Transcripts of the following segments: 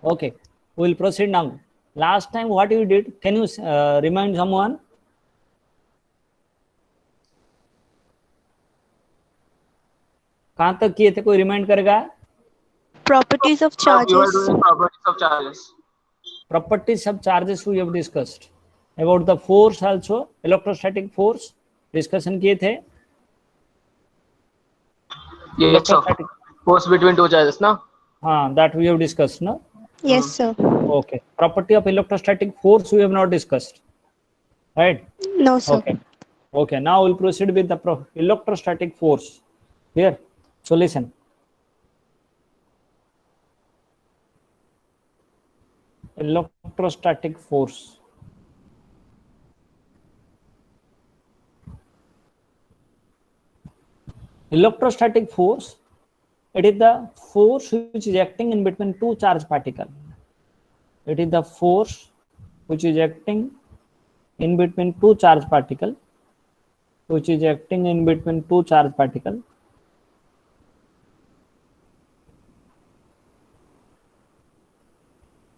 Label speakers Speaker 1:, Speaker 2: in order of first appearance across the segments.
Speaker 1: Okay, we'll proceed now. Last time what you did, can you remind someone? कहां तक किए थे, कोई रिमाइंड करेगा?
Speaker 2: Properties of
Speaker 3: We were
Speaker 2: charges.
Speaker 3: doing properties of charges.
Speaker 1: Properties of charges we have discussed. About the force also, electrostatic force discussion किए थे.
Speaker 3: Yes, sir. Force between two charges, na?
Speaker 1: हाँ, that we have discussed, no?
Speaker 2: Yes, sir.
Speaker 1: Okay. Property of electrostatic force we have not discussed, right?
Speaker 2: No, sir.
Speaker 1: Okay. Okay. Now we'll proceed with the electrostatic force. Here. So listen. Electrostatic force. Electrostatic force, it is the force which is acting in between two charged particles. It is the force which is acting in between two charged particles, which is acting in between two charged particles.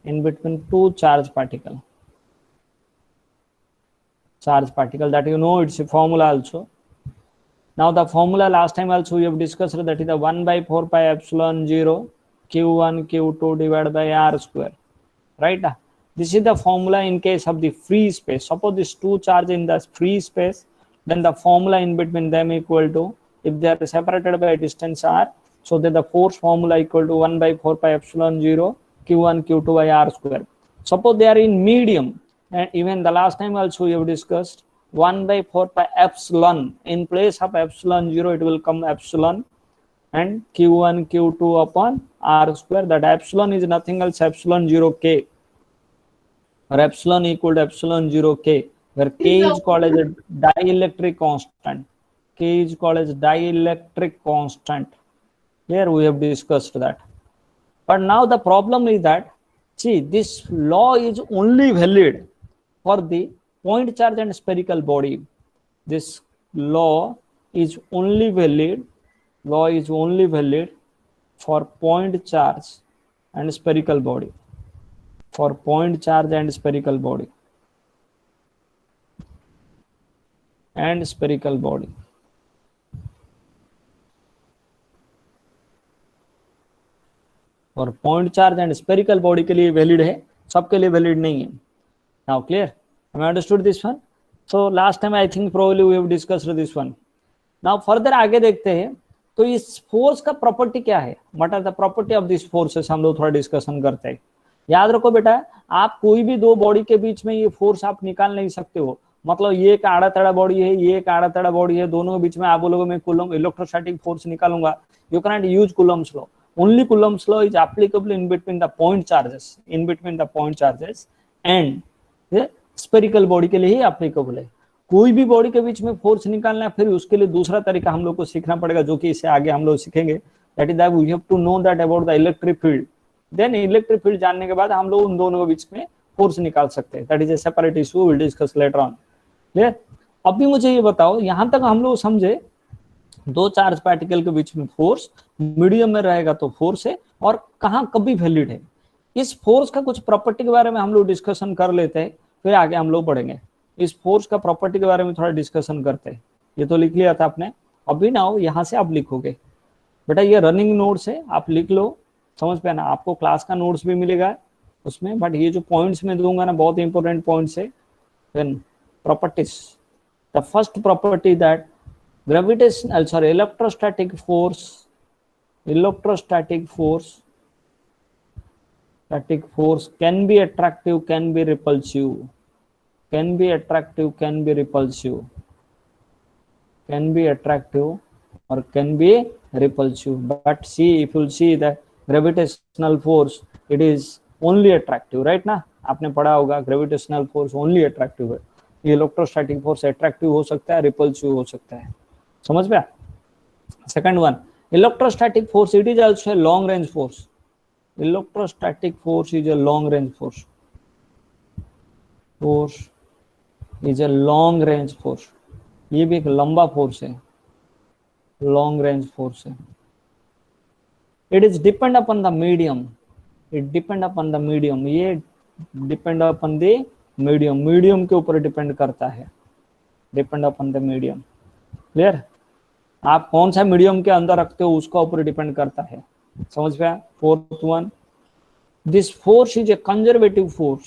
Speaker 1: In between two charged particles. Charged particle, that you know, it's a formula also. Now the formula last time also we have discussed, that is the 1 by 4 pi epsilon 0 q1 q2 divided by r square, right? This is the formula in case of the free space. Suppose these two charges in the free space, then the formula in between them equal to, if they are separated by a distance r, so that the force formula equal to 1 by 4 pi epsilon 0 q1 q2 by r square. Suppose they are in medium, and even the last time also we have discussed 1 by 4 pi epsilon, in place of epsilon 0 it will come epsilon and q1 q2 upon r square. That epsilon is nothing else epsilon 0 k, or epsilon equal to epsilon 0 k, where k is called as a dielectric constant. K is called as dielectric constant. Here we have discussed that. But now the problem is that, see, this law is only valid for the point charge and spherical body. This law is only valid for point charge and spherical body. For point charge and spherical body. And spherical body. और point charge and spherical body के लिए valid है, सबके लिए valid नहीं है. Now clear? Am I understood this one? So last time I think probably we have discussed this one. Now further आगे देखते हैं. तो इस फोर्स का प्रॉपर्टी क्या है? What are the property of this forces, हम लोग थोड़ा डिस्कशन करते हैं. याद रखो बेटा, आप कोई भी दो बॉडी के बीच में ये फोर्स आप निकाल नहीं सकते हो. मतलब ये एक आड़ा तड़ा बॉडी है, ये एक आड़ा तड़ा बॉडी है, दोनों के बीच में आप बोलोगे मैं कूलम इलेक्ट्रोस्टैटिक फोर्स निकालूंगा. You can not use Coulomb's law. Only Coulomb's law is applicable in between the point charges, and the spherical body के लिए ही applicable है. कोई भी बॉडी के बीच में फोर्स निकालना है, फिर उसके लिए दूसरा तरीका हम लोग को सीखना पड़ेगा, जो कि इससे आगे हम लोग सीखेंगे. That is that we have to know that about the electric field. Then electric field जानने के बाद हम लोग उन दोनों के बीच में फोर्स निकाल सकते हैं. That is a separate issue, will discuss later on. Clear? अभी मुझे ये बताओ, यहां तक हम लोग समझे दो चार्ज पार्टिकल के बीच में फोर्स मीडियम में रहेगा तो फोर्स है, और कहां कभी वैलिड है. इस फोर्स का कुछ प्रॉपर्टी के बारे में हम लोग डिस्कशन कर लेते हैं, फिर आगे हम लोग बढ़ेंगे. इस फोर्स का प्रॉपर्टी के बारे में थोड़ा डिस्कशन करते हैं. ये तो लिख लिया था आपने. अभी ना यहाँ से आप लिखोगे बेटा, ये रनिंग नोट्स है, आप लिख लो. समझ पे ना, आपको क्लास का नोट्स भी मिलेगा उसमें, बट ये जो पॉइंट्स में दूंगा ना, बहुत इंपॉर्टेंट पॉइंट्स है. Then properties, the first property that gravitational, electrostatic force can be attractive, can be repulsive, can be attractive or can be repulsive. But see, if you see the gravitational force, it is only attractive, right ना? आपने पढ़ा होगा gravitational force only attractive है. ये electrostatic force attractive हो सकता है, repulsive हो सकता है. समझ में? Second one, electrostatic force, it is also a long range force. Electrostatic force is a long range force. Is a long range force. ये भी एक लंबा फोर्स है, लॉन्ग रेंज फोर्स है. It is depend upon the medium. It depend upon the medium, ये depend upon the medium, medium के ऊपर depend करता है, depend upon the medium. Clear? आप कौन सा मीडियम के अंदर रखते हो उसका ऊपर डिपेंड करता है। समझ में आया? Fourth one, this force is A conservative force,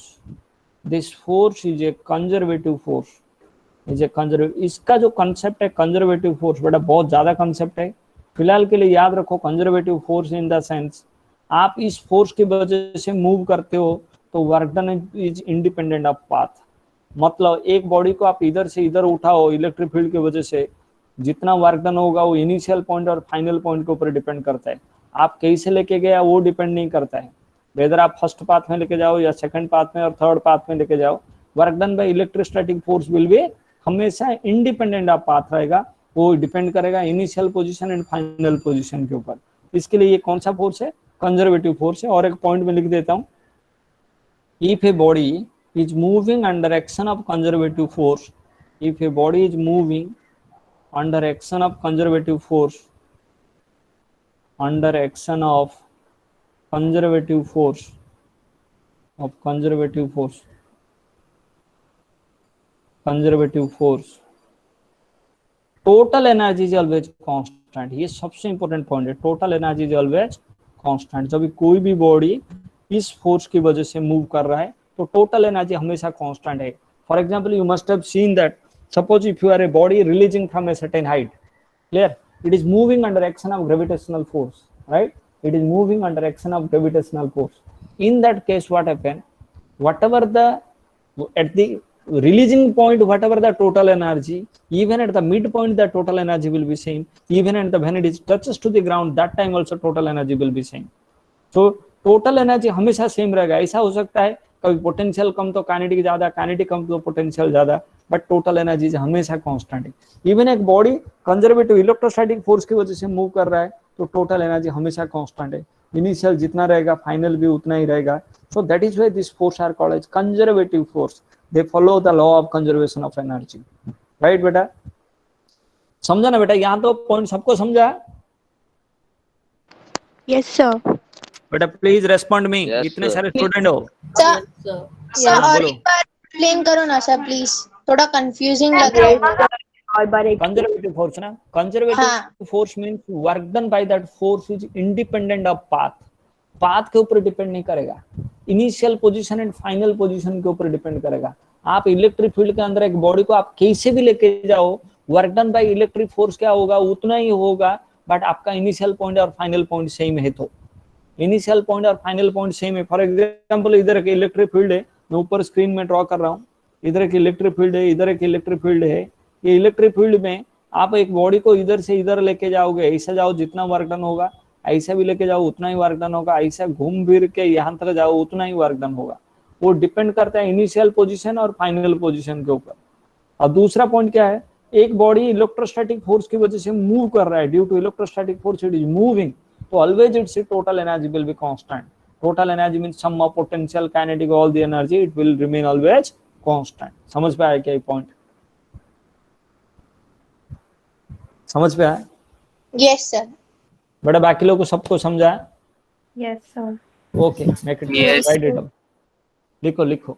Speaker 1: this force is A conservative force, is A conservative. इसका जो कंसेप्ट है कंजर्वेटिव फोर्स, बेटा बहुत ज्यादा कंसेप्ट है, फिलहाल के लिए याद रखो conservative force in the sense आप इस फोर्स की वजह से मूव करते हो तो work done is independent of path. मतलब एक बॉडी को आप इधर से इधर उठाओ इलेक्ट्रिक फील्ड की वजह से, जितना वर्क डन होगा वो इनिशियल पॉइंट और फाइनल पॉइंट के ऊपर डिपेंड करता है। आप कैसे लेके गया वो डिपेंड नहीं करता है, वेदर आप फर्स्ट पाथ में लेके जाओ या सेकंड पाथ में और थर्ड पाथ में लेके जाओ, work done by electrostatic force will be हमेशा इंडिपेंडेंट ऑफ पाथ रहेगा, वो डिपेंड करेगा initial position and final position के ऊपर। इसके लिए ये कौन सा फोर्स है? कंजर्वेटिव फोर्स है। और एक पॉइंट में लिख देता हूं, if a body is moving under action of conservative force, if a body is moving under action of conservative force, under action of conservative force, of conservative force, conservative force, total energy is always constant। ये सबसे important point है, total energy is always constant. जब कोई भी body इस force की वजह से मूव कर रहा है तो टोटल एनर्जी हमेशा कांस्टेंट है। For example you must have seen that suppose if you are a body releasing from a certain height, clear, it is moving under action of gravitational force, right? It is moving under action of gravitational force. In that case what happen, whatever the at the releasing point, whatever the total energy, even at the midpoint the total energy will be same, even at the when it is touches to the ground that time also total energy will be same। so total energy हमेशा same रहेगा। ऐसा हो सकता है कभी potential कम तो kinetic ज्यादा, kinetic कम तो पोटेंशियल ज्यादा, बट टोटल एनर्जी हमेशा कांस्टेंट है। इवन एक बॉडी कंजर्वेटिव इलेक्ट्रोस्टैटिक फोर्स की वजह से मूव कर रहा है तो टोटल एनर्जी हमेशा कांस्टेंट है, इनिशियल जितना रहेगा फाइनल भी उतना ही रहेगा। So that is why this force are called as conservative force, they follow the law of conservation of energy. Right बेटा? समझा ना बेटा? यहाँ तो पॉइंट सबको समझा?
Speaker 2: Yes, sir.
Speaker 1: बेटा प्लीज रेस्पॉन्ड मी,
Speaker 4: Yes,
Speaker 1: इतने
Speaker 4: sir.
Speaker 1: सारे स्टूडेंट हो।
Speaker 5: सर
Speaker 1: हाँ,
Speaker 5: और
Speaker 1: बोलो।
Speaker 5: एक बार एक्सप्लेन करो ना सर प्लीज, थोड़ा कंफ्यूजिंग लग रहा है मुझे।
Speaker 2: और बार एक
Speaker 1: कंजर्वेटिव फोर्स ना, conservative force means work done by that force is independent of path, path के ऊपर डिपेंड नहीं करेगा, initial position and final position के ऊपर डिपेंड करेगा। आप इलेक्ट्रिक फील्ड के अंदर एक बॉडी को आप कैसे भी लेके जाओ, work done by electric force क्या होगा उतना ही होगा, बट आपका इनिशियल पॉइंट और फाइनल पॉइंट सेम है। तो इनिशियल पॉइंट और फाइनल पॉइंट सेम है। फॉर एग्जांपल इधर एक इलेक्ट्रिक फील्ड है, मैं ऊपर स्क्रीन में ड्रॉ कर रहा हूँ, इधर एक इलेक्ट्रिक फील्ड है, इधर एक इलेक्ट्रिक फील्ड है। ये इलेक्ट्रिक फील्ड में आप एक बॉडी को इधर से इधर लेके जाओगे, ऐसा जाओ जितना वर्क डन होगा, ऐसा भी लेके जाओ उतना ही वर्क डन होगा, ऐसा घूम फिर के यहाँ तक जाओ उतना ही वर्क डन होगा। वो डिपेंड करता है इनिशियल पोजीशन और फाइनल पोजीशन के ऊपर। और दूसरा पॉइंट क्या है, एक बॉडी इलेक्ट्रोस्टैटिक फोर्स की वजह से मूव कर रहा है, due to electrostatic force it is moving, तो always its total energy will be constant। total energy means sum of potential, kinetic, all the energy, it will remain always constant। समझ पे आया क्या ये पॉइंट? समझ पे आया?
Speaker 5: Yes sir.
Speaker 1: बड़ा बाकी लोगों को सबको समझा?
Speaker 2: Yes, sir.
Speaker 1: Okay, make it
Speaker 4: Yes,
Speaker 1: right it down, लिखो लिखो।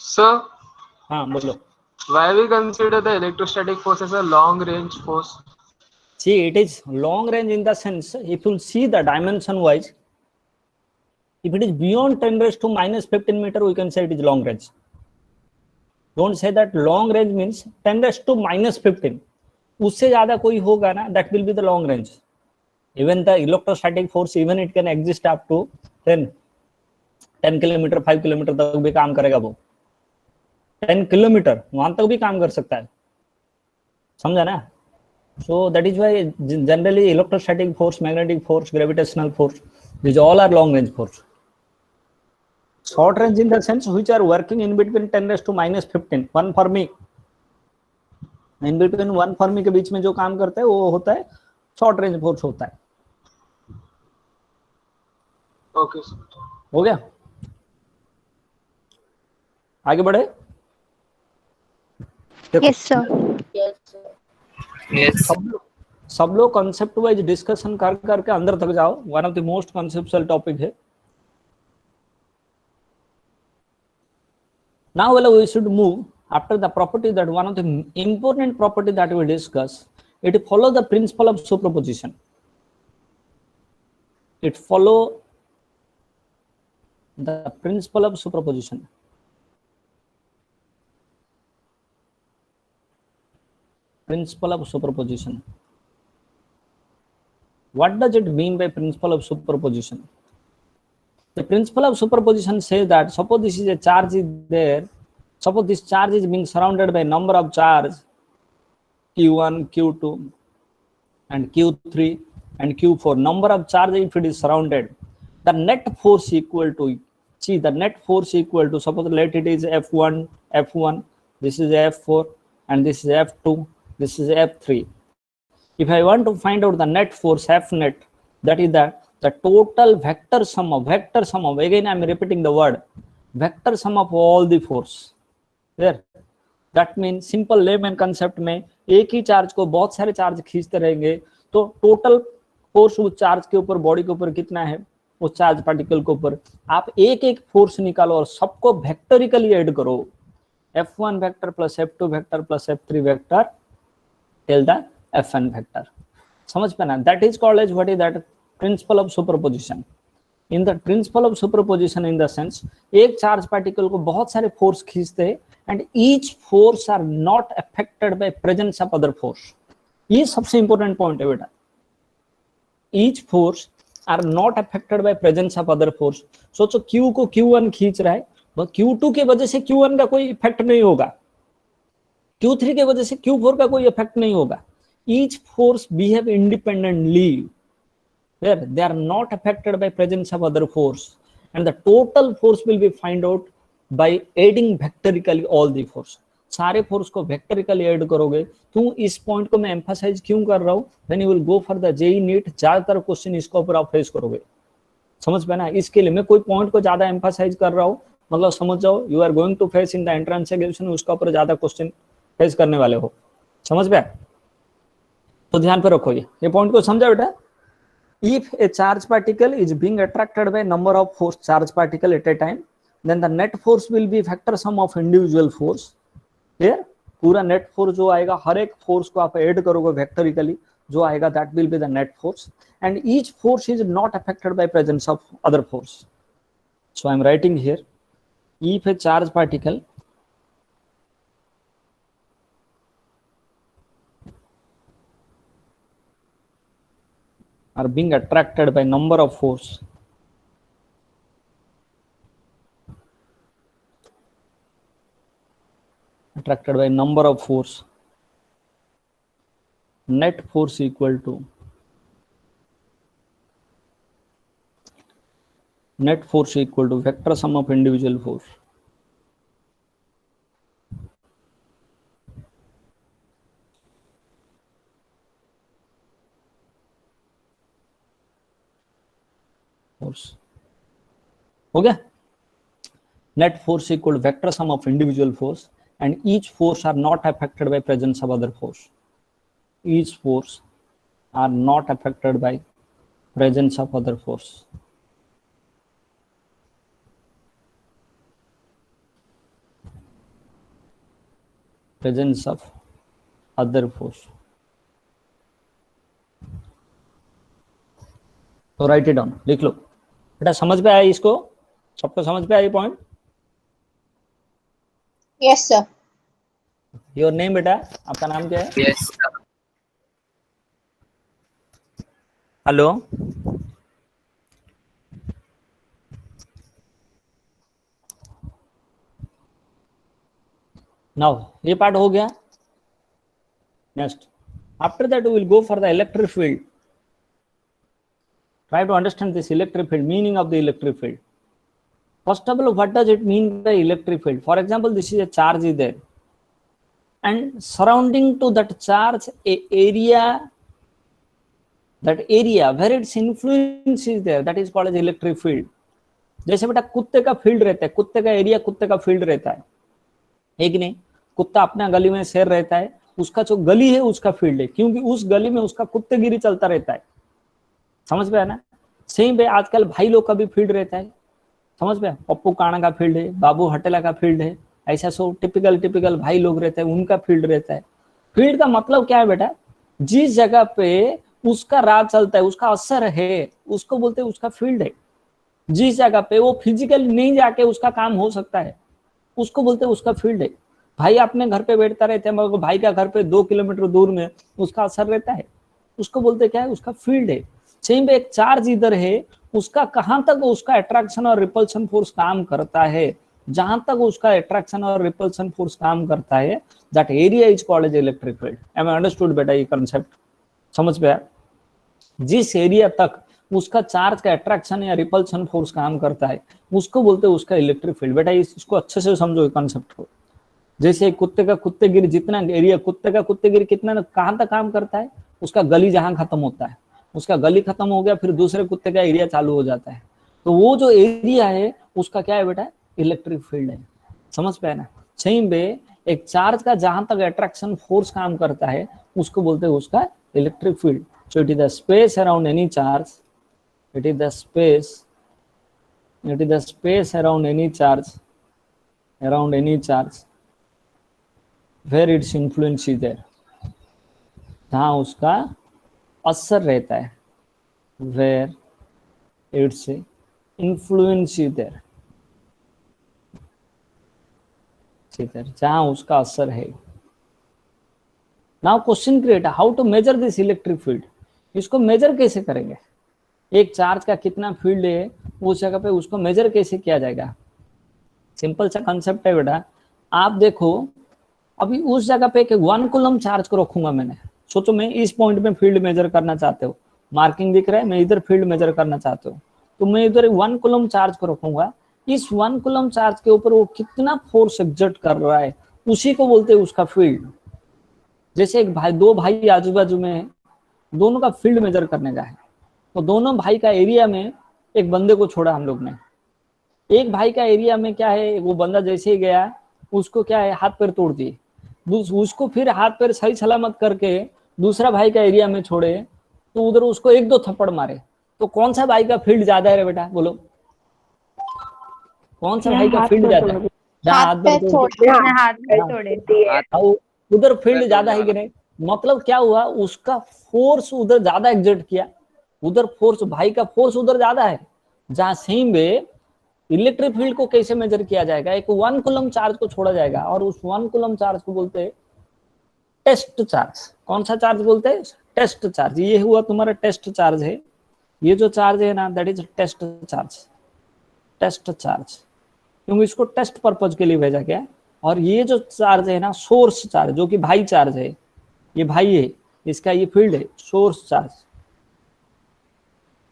Speaker 3: Sir,
Speaker 1: हाँ बोलो।
Speaker 3: why we consider the electrostatic force as a long range force?
Speaker 1: See, it is long range in the sense, if you see the dimension wise, if it is beyond 10 raised to minus 15 meter, we can say it is long range। Don't say that long range means 10 raised to minus 15, उससे ज्यादा कोई होगा ना, that will be the long range। Even the electrostatic force, even it can exist up to 10 kilometre 5 kilometre तक भी काम करेगा वो, 10 किलोमीटर वहां तक भी काम कर सकता है, समझा ना? So that is why generally electrostatic force, magnetic force, gravitational force, these all are long range force। short range in the sense which are working in between 10 raised to minus 15, 1 Fermi, in between 1 Fermi के बीच में जो काम करता है वो होता है short range force होता है।
Speaker 3: Okay, sir.
Speaker 1: हो गया? आगे बढ़े?
Speaker 2: Yes, sir.
Speaker 4: Yes.
Speaker 1: सब लोग कॉन्सेप्ट वाइज डिस्कशन कर करके अंदर तक जाओ, one of the most conceptual topic है. Now we should move after the property, that one of the important property that we discuss, it follow the principle of superposition. It follow the principle of superposition. Principle of superposition. What does it mean by principle of superposition? The principle of superposition says that suppose this is a charge is there, suppose this charge is being surrounded by number of charge q1, q2 and q3 and q4, number of charge if it is surrounded, the net force equal to, see the net force equal to, suppose let it is f1, this is f4 and this is f2, this is f3. If I want to find out the net force, f net, that is the total vector sum of, again I am repeating the word, vector sum of all the force there. That means simple layman concept में एक ही charge को बहुत सारे charge खींचते रहेंगे तो total force उस charge के ऊपर, बॉडी के ऊपर कितना है, उस चार्ज पार्टिकल के ऊपर. आप एक एक फोर्स निकालो और सबको वेक्टरिकली ऐड करो, f1 vector plus f2 vector plus f3 vector till the fn vector. समझ पे ना? That is called as, what is that? Principle of superposition. In the principle of superposition in the sense, एक charge particle को बहुत सारे force खींचते हैं and each force are not affected by presence of other force. ये सबसे important point है बेटा. Each force are not affected by presence of other force. सोचो Q को Q1 खींच रहा है, Q2 की वजह से Q1 का कोई इफेक्ट नहीं होगा, Q3 की वजह से Q4 का कोई इफेक्ट नहीं होगा. Each force behave independently, where they are not affected by presence of other force, and the total force will be find out by adding vectorically all the force. सारे force को वेक्टरिकली add करोगे. क्यों इस point को मैं emphasise क्यों कर रहा हूँ? When you will go for the JEE NEET, ज्यादातर क्वेश्चन इसके ऊपर आप फेस करोगे. समझ पे ना? इसके लिए मैं कोई पॉइंट को ज्यादा एम्फासाइज कर रहा हूँ, मतलब समझ जाओ you are going to face in the entrance examination, उसका ऊपर ज्यादा क्वेश्चन फेस करने वाले हो. समझ पे? तो ध्यान पे रखो, ये पॉइंट को समझा बेटा. If a charge particle is being attracted by number of force charge particle at a time, then the net force will be vector sum of individual force. Here पूरा net force जो आएगा, हर एक force को आप add करोगे वेक्टरिकली, जो आएगा that will be the net force, and each force is not affected by presence of other force. So I am writing here, if a charge particle are being attracted by number of force, net force equal to vector sum of individual force. हो गया? net force equal to vector sum of individual force, and each force are not affected by presence of other force. Each force are not affected by presence of other force. Presence of other force. तो right it down, लिख लो बेटा. समझ पे आया इसको? सबको समझ पे आया ये point?
Speaker 5: Yes, sir.
Speaker 1: Your name बेटा, आपका नाम क्या है?
Speaker 3: Yes, sir.
Speaker 1: हेलो, नाउ ये पार्ट हो गया. Next, after that we will go for the electric field. Try to understand this electric field, meaning of the electric field. First of all, what does it mean by electric field? For example, this is a charge is there, and surrounding to that charge a area, that area where its influence is there, that is called as electric field. जैसे बेटा कुत्ते का field रहता है, कुत्ते का area, कुत्ते का फील्ड रहता है, एक नहीं. कुत्ता अपना गली में शेर रहता है, उसका जो गली है उसका फील्ड है, क्योंकि उस गली में उसका कुत्तेगिरी चलता रहता है। समझ में आया ना? सेम पे आजकल भाई लोग का भी फील्ड रहता है, समझ में? पप्पू काना का फील्ड है, बाबू हटेला का फील्ड है, ऐसा सो टिपिकल भाई लोग रहते हैं, उनका फील्ड रहता है। फील्ड का मतलब क्या है बेटा? जिस जगह पे उसका राज चलता है, उसका असर है, उसको बोलते हैं उसका फील्ड है। जिस जगह पे वो फिजिकली नहीं जाके उसका काम हो सकता है, उसको बोलते हैं उसका फील्ड है। भाई अपने घर पे बैठता रहता है, मगर भाई का घर पे 2 किलोमीटर दूर में उसका असर रहता है, उसको बोलते क्या है? उसका फील्ड है। सेम पे एक चार्ज इधर है, उसका कहां तक उसका अट्रैक्शन और रिपल्शन फोर्स काम करता है, जहां तक उसका अट्रैक्शन और रिपल्शन फोर्स काम करता है, that area is called as electric field. Am I understood बेटा? ये कंसेप्ट समझ में आया? जिस एरिया तक उसका चार्ज का अट्रैक्शन या रिपल्शन फोर्स काम करता है, उसको बोलते हैं उसका इलेक्ट्रिक फील्ड। बेटा इसको अच्छे से समझो कंसेप्ट को। जैसे कुत्ते का कुत्तेगिरी, जितना एरिया कुत्ते का कुत्तेगिरी कितना कहां तक काम करता है, उसका गली जहां खत्म होता है, उसका गली खत्म हो गया, फिर दूसरे कुत्ते का एरिया चालू हो जाता है, तो वो जो एरिया है उसका क्या है बेटा? इलेक्ट्रिक फील्ड है। समझ पे ना? सेम वे एक चार्ज का जहां तक अट्रैक्शन फोर्स काम करता है, उसको बोलते हैं उसका electric field. So it is the space around any charge, it is the space around any charge where its influence is there, जहां उसका असर रहता है, where its influence is there, जहां उसका असर है। Now question create, how to measure this electric field? इसको मेजर कैसे करेंगे? एक चार्ज का कितना फील्ड है उस जगह पे, उसको मेजर कैसे किया जाएगा? सिंपल सा कंसेप्ट है बेटा। आप देखो, अभी उस जगह पे एक 1 कूलम चार्ज को रखूंगा मैंने। सोचो मैं इस पॉइंट में फील्ड मेजर करना चाहते हो, मार्किंग दिख रहा है, मैं इधर फील्ड मेजर करना चाहते हो, तो मैं इधर 1 कूलम चार्ज को रखूंगा। इस 1 कूलम चार्ज के ऊपर वो कितना फोर्स एक्सर्ट कर रहा है, उसी को बोलते हैं उसका फील्ड। जैसे एक भाई, 2 भाई आजू बाजू में है, दोनों का फील्ड मेजर करने का है, तो दोनों भाई का एरिया में एक बंदे को छोड़ा हम लोग ने। एक भाई का एरिया में क्या है, वो बंदा जैसे ही गया उसको क्या है, हाथ पैर तोड़ दिए, उसको फिर हाथ पैर सही सलामत करके दूसरा भाई का एरिया में छोड़े, तो उधर उसको 1-2 थप्पड़ मारे, तो कौन सा भाई का फील्ड ज्यादा है रे बेटा? बोलो कौन सा भाई का फील्ड ज्यादा है? जहाँ हाथ पैर तोड़े उधर फील्ड ज्यादा है कि नहीं? मतलब क्या हुआ, उसका फोर्स उधर ज्यादा एग्जर्ट किया, उधर फोर्स, भाई का फोर्स उधर ज्यादा है। जहां सेम वे इलेक्ट्रिक फील्ड को कैसे मेजर किया जाएगा? एक 1 कूलम चार्ज को छोड़ा जाएगा और उस 1 कूलम चार्ज को बोलते हैं टेस्ट चार्ज। कौन सा चार्ज बोलते हैं? Test charge. ये हुआ तुम्हारा टेस्ट चार्ज है, ये जो चार्ज है ना, that is test charge. Test charge क्योंकि इसको टेस्ट पर्पज के लिए भेजा गया। और ये जो चार्ज है ना, सोर्स चार्ज, जो कि भाई चार्ज है, ये भाई है, इसका ये फील्ड है, सोर्स चार्ज।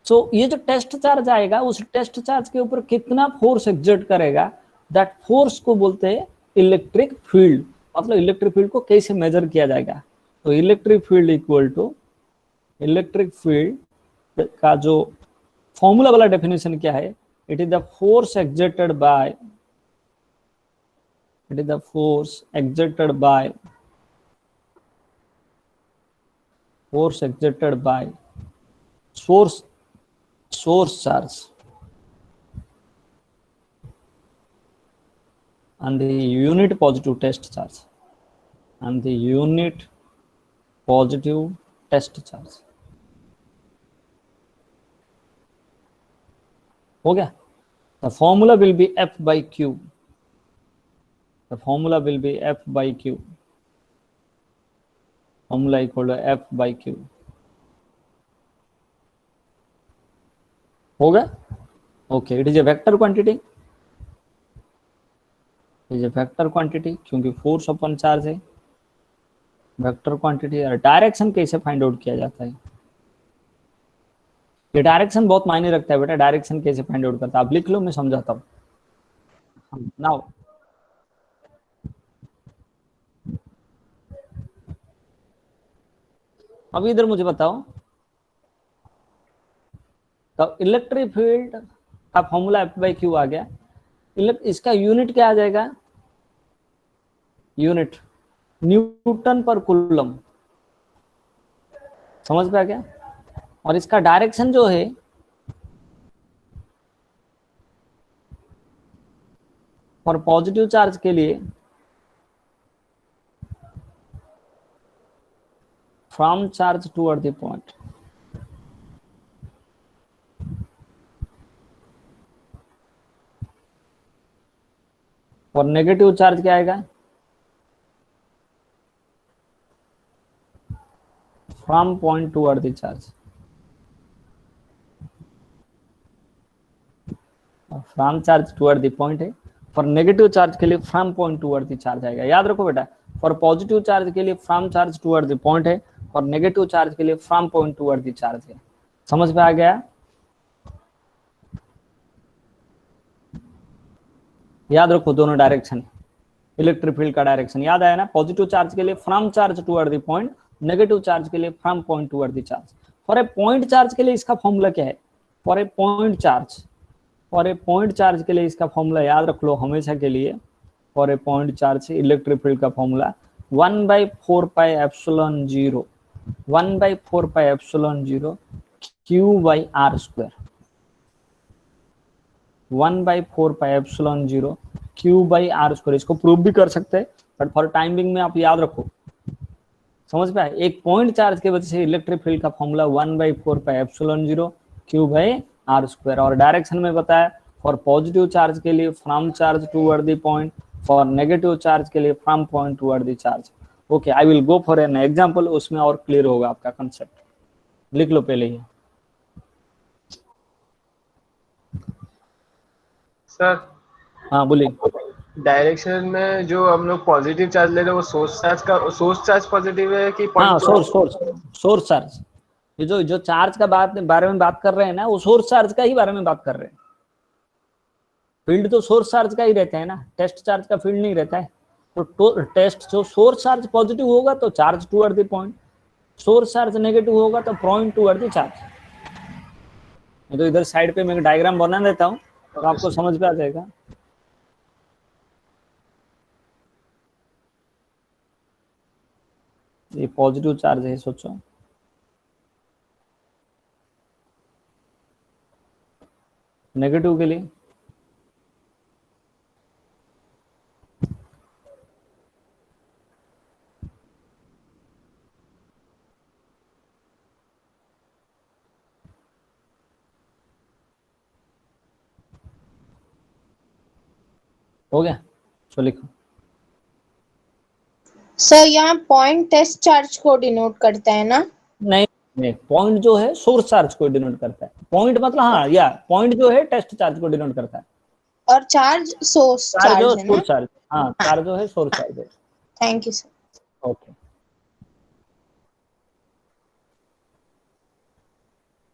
Speaker 1: सो ये जो टेस्ट चार्ज आएगा, उस टेस्ट चार्ज के ऊपर कितना फोर्स एक्सर्ट करेगा, दैट फोर्स को बोलते हैं इलेक्ट्रिक फील्ड। मतलब इलेक्ट्रिक फील्ड को कैसे मेजर किया जाएगा? तो electric field equal to, electric field का जो फॉर्मूला वाला डेफिनेशन क्या है? It is the force exerted by, it is the force exerted by source charge and the unit positive test charge, and the unit positive test charge। हो गया? The formula will be F by Q. The formula will be F by Q. Formula equal to F by Q. होगा? Okay, it is a vector quantity. It is a vector quantity क्योंकि force अपन charge है, vector quantity. और direction कैसे find out किया जाता है? ये direction बहुत मायने रखता है बेटा। डायरेक्शन कैसे फाइंड आउट करता है आप लिख लो, मैं समझाता हूँ। नाउ अब इधर मुझे बताओ, तो इलेक्ट्रिक फील्ड का फॉर्मूला F by Q आ गया। इसका यूनिट क्या आ जाएगा? यूनिट न्यूटन पर कूलम, समझ में आ गया। और इसका डायरेक्शन जो है फॉर पॉजिटिव चार्ज के लिए from charge toward the point, और नेगेटिव चार्ज क्या आएगा, from point toward the charge. From charge toward the point है, फॉर नेगेटिव चार्ज के लिए from point toward the charge आएगा। याद रखो बेटा, फॉर पॉजिटिव चार्ज के लिए from charge toward the point है, और नेगेटिव चार्ज के लिए from point toward the charge है। समझ में आ गया। याद रखो दोनों डायरेक्शन, इलेक्ट्रिक फील्ड का डायरेक्शन याद आया ना। पॉजिटिव चार्ज के लिए from charge toward the point, negative charge के लिए from point toward the charge. For a point charge के लिए इसका फॉर्मूला क्या है, for a point charge, for a point charge के लिए इसका फॉर्मूला याद रख लो हमेशा के लिए। फॉर ए पॉइंट चार्ज से इलेक्ट्रिक फील्ड का फॉर्मूला 1/4πε0, 1/4πε0 Q/r², 1/4πε0 Q/r²। इसको प्रूव भी कर सकते हैं, बट फॉर टाइमिंग में आप याद रखो। समझ पाए, एक पॉइंट चार्ज की वजह से इलेक्ट्रिक फील्ड का फॉर्मूला 1/4πε0 Q/r²। और डायरेक्शन में बताया, फॉर पॉजिटिव चार्ज के लिए from charge toward the point, for negative charge के लिए from point toward the charge. Okay, I will go for an example, उसमें और क्लियर होगा आपका कंसेप्ट। लिख लो पहले ही।
Speaker 3: सर
Speaker 1: हाँ बोलिए।
Speaker 3: डायरेक्शन में जो हम लोग पॉजिटिव चार्ज ले रहे हैं वो सोर्स चार्ज पॉजिटिव है कि
Speaker 1: हाँ,
Speaker 3: पॉइंट
Speaker 1: सोर्स चार्ज। ये जो चार्ज का बारे में बात कर रहे हैं ना, वो सोर्स चार्ज का ही बारे में बात कर रहे हैं। फील्ड तो सोर्स चार्ज का ही रहता है ना, टेस्ट चार्ज का फील्ड नहीं रहता है। तो टेस्ट जो सोर्स चार्ज पॉजिटिव होगा तो charge toward the point, source charge negative होगा तो पॉइंट टूवर्ड द चार्ज। तो इधर साइड पे मैं डायग्राम बना देता हूँ तो आपको समझ में आ जाएगा। ये पॉजिटिव चार्ज है, सोचो नेगेटिव के लिए हो गया। चलो लिखो।
Speaker 5: सर यहाँ पॉइंट टेस्ट चार्ज को डिनोट करता है ना?
Speaker 1: नहीं नहीं, पॉइंट जो है सोर्स चार्ज को डिनोट करता है। पॉइंट मतलब हाँ, या पॉइंट जो है टेस्ट चार्ज को डिनोट करता है।
Speaker 5: और चार्ज सोर्स चार्ज है ना?
Speaker 1: चार्ज, हाँ, चार्ज जो है सोर्स चार्ज है।
Speaker 5: Thank you sir.
Speaker 1: Okay,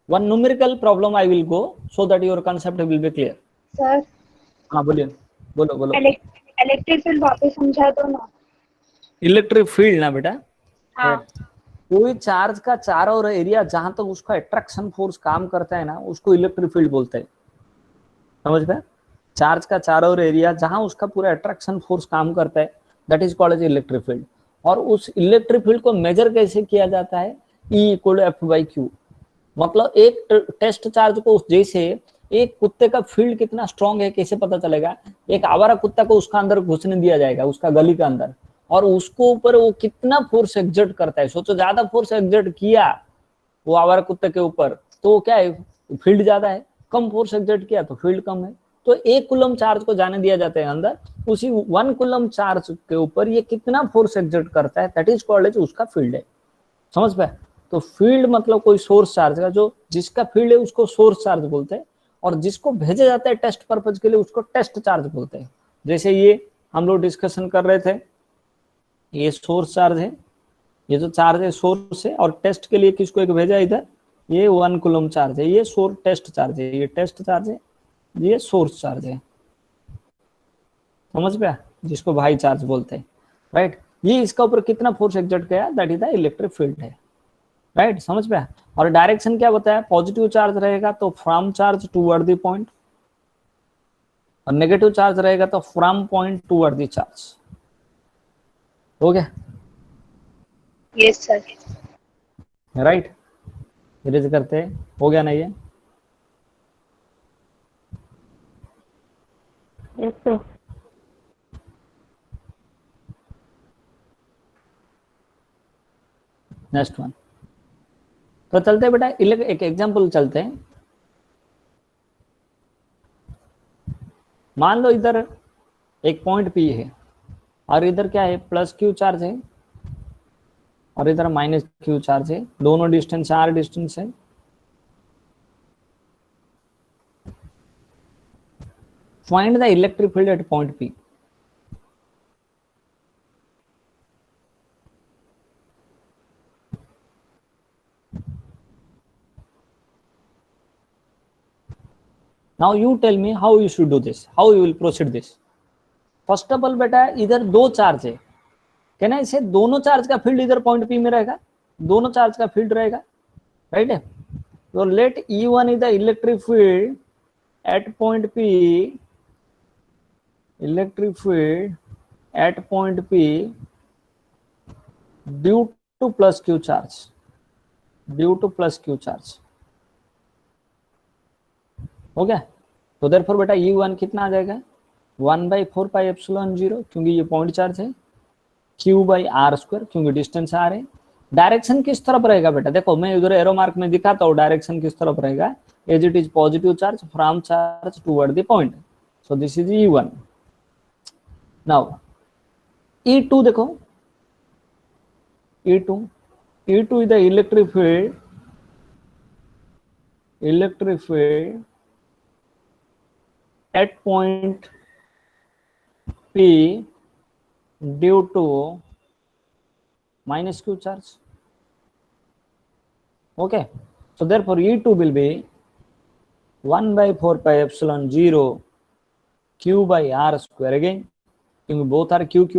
Speaker 1: one numerical problem I will go so that your concept will be clear.
Speaker 2: Sir
Speaker 1: हाँ बोलिए, बोलो बोलो।
Speaker 2: इलेक्ट्रिक फील्ड वापस समझा दो ना।
Speaker 1: इलेक्ट्रिक फील्ड ना बेटा,
Speaker 2: हाँ।
Speaker 1: कोई चार्ज का चारों ओर एरिया जहां तक उसका अट्रैक्शन फोर्स काम करता है ना, उसको इलेक्ट्रिक फील्ड बोलते हैं। समझ में, चार्ज का चारों ओर एरिया जहां उसका पूरा अट्रैक्शन फोर्स काम करता है, that is called as electric field. और उस इलेक्ट्रिक फील्ड को मेजर कैसे किया जाता है, E=F/Q। मतलब एक टेस्ट चार्ज को जैसे एक कुत्ते का फील्ड कितना स्ट्रांग है कैसे पता चलेगा, एक आवारा कुत्ता को उसका अंदर घुसने दिया जाएगा, उसका गली के अंदर, और उसको ऊपर वो कितना फोर्स एग्जर्ट करता है। सोचो, ज्यादा फोर्स एग्जर्ट किया वो आवारा कुत्ते के ऊपर तो क्या है, फील्ड ज्यादा है। कम फोर्स एग्जर्ट किया तो फील्ड कम है। तो 1 कूलम चार्ज को जाने दिया जाता है अंदर, उसी 1 कूलम चार्ज के ऊपर ये कितना फोर्स एग्जर्ट करता है, दैट इज कॉल्ड एज उसका फील्ड है। समझ पाए। तो फील्ड मतलब कोई सोर्स चार्ज का, जो जिसका फील्ड है उसको सोर्स चार्ज बोलते हैं, और जिसको भेजा जाता है टेस्ट पर्पज के लिए उसको टेस्ट चार्ज बोलते हैं। जैसे ये हम लोग डिस्कशन कर रहे थे, ये सोर्स चार्ज है, ये जो चार्ज है सोर्स है, और टेस्ट के लिए किसको एक भेजा इधर, ये 1 कूलम चार्ज है, ये सोर्स टेस्ट चार्ज है, ये टेस्ट चार्ज है, ये सोर्स चार्ज है। समझ पाया, जिसको भाई चार्ज बोलते हैं, राइट। ये इसका ऊपर कितना फोर्स एग्जर्ट किया, that is the electric field है, राइट। समझ में। और डायरेक्शन क्या बताया, पॉजिटिव चार्ज रहेगा तो from charge toward the point, और नेगेटिव चार्ज रहेगा तो from point toward the charge. हो गया।
Speaker 2: Yes sir.
Speaker 1: राइट, इरेज करते हैं, हो गया ना ये?
Speaker 2: Yes sir.
Speaker 1: Next one. तो चलते हैं बेटा, एक एग्जांपल चलते हैं। मान लो इधर एक पॉइंट पी है और इधर क्या है, प्लस क्यू चार्ज है और इधर माइनस क्यू चार्ज है, दोनों डिस्टेंस आर डिस्टेंस है। Find the electric field at point P. Now you tell me how you should do this, how you will proceed this. First of all बेटा, इधर दो charge है, कहना इसे दोनों चार्ज का फील्ड इधर पॉइंट पी में रहेगा, दोनों चार्ज का फील्ड रहेगा, राइट है। तो let E1 is the electric field at point P, electric field at point P due to plus Q charge, due to plus Q charge. हो गया? तो देयरफॉर बेटा E1 कितना आ जाएगा, 1/4πε0, क्योंकि ये पॉइंट चार्ज है, Q/r² क्योंकि डिस्टेंस r है। डायरेक्शन किस तरफ रहेगा बेटा, देखो मैं उधर एरो मार्क में दिखाता हूँ, डायरेक्शन किस तरफ रहेगा, as it is positive charge from charge toward the point. So this is E1। Now E2 देखो, E2 is the electric field at point P due to minus Q charge. Okay, so therefore E2 will be 1/4πε0 Q/r² again, both are QQ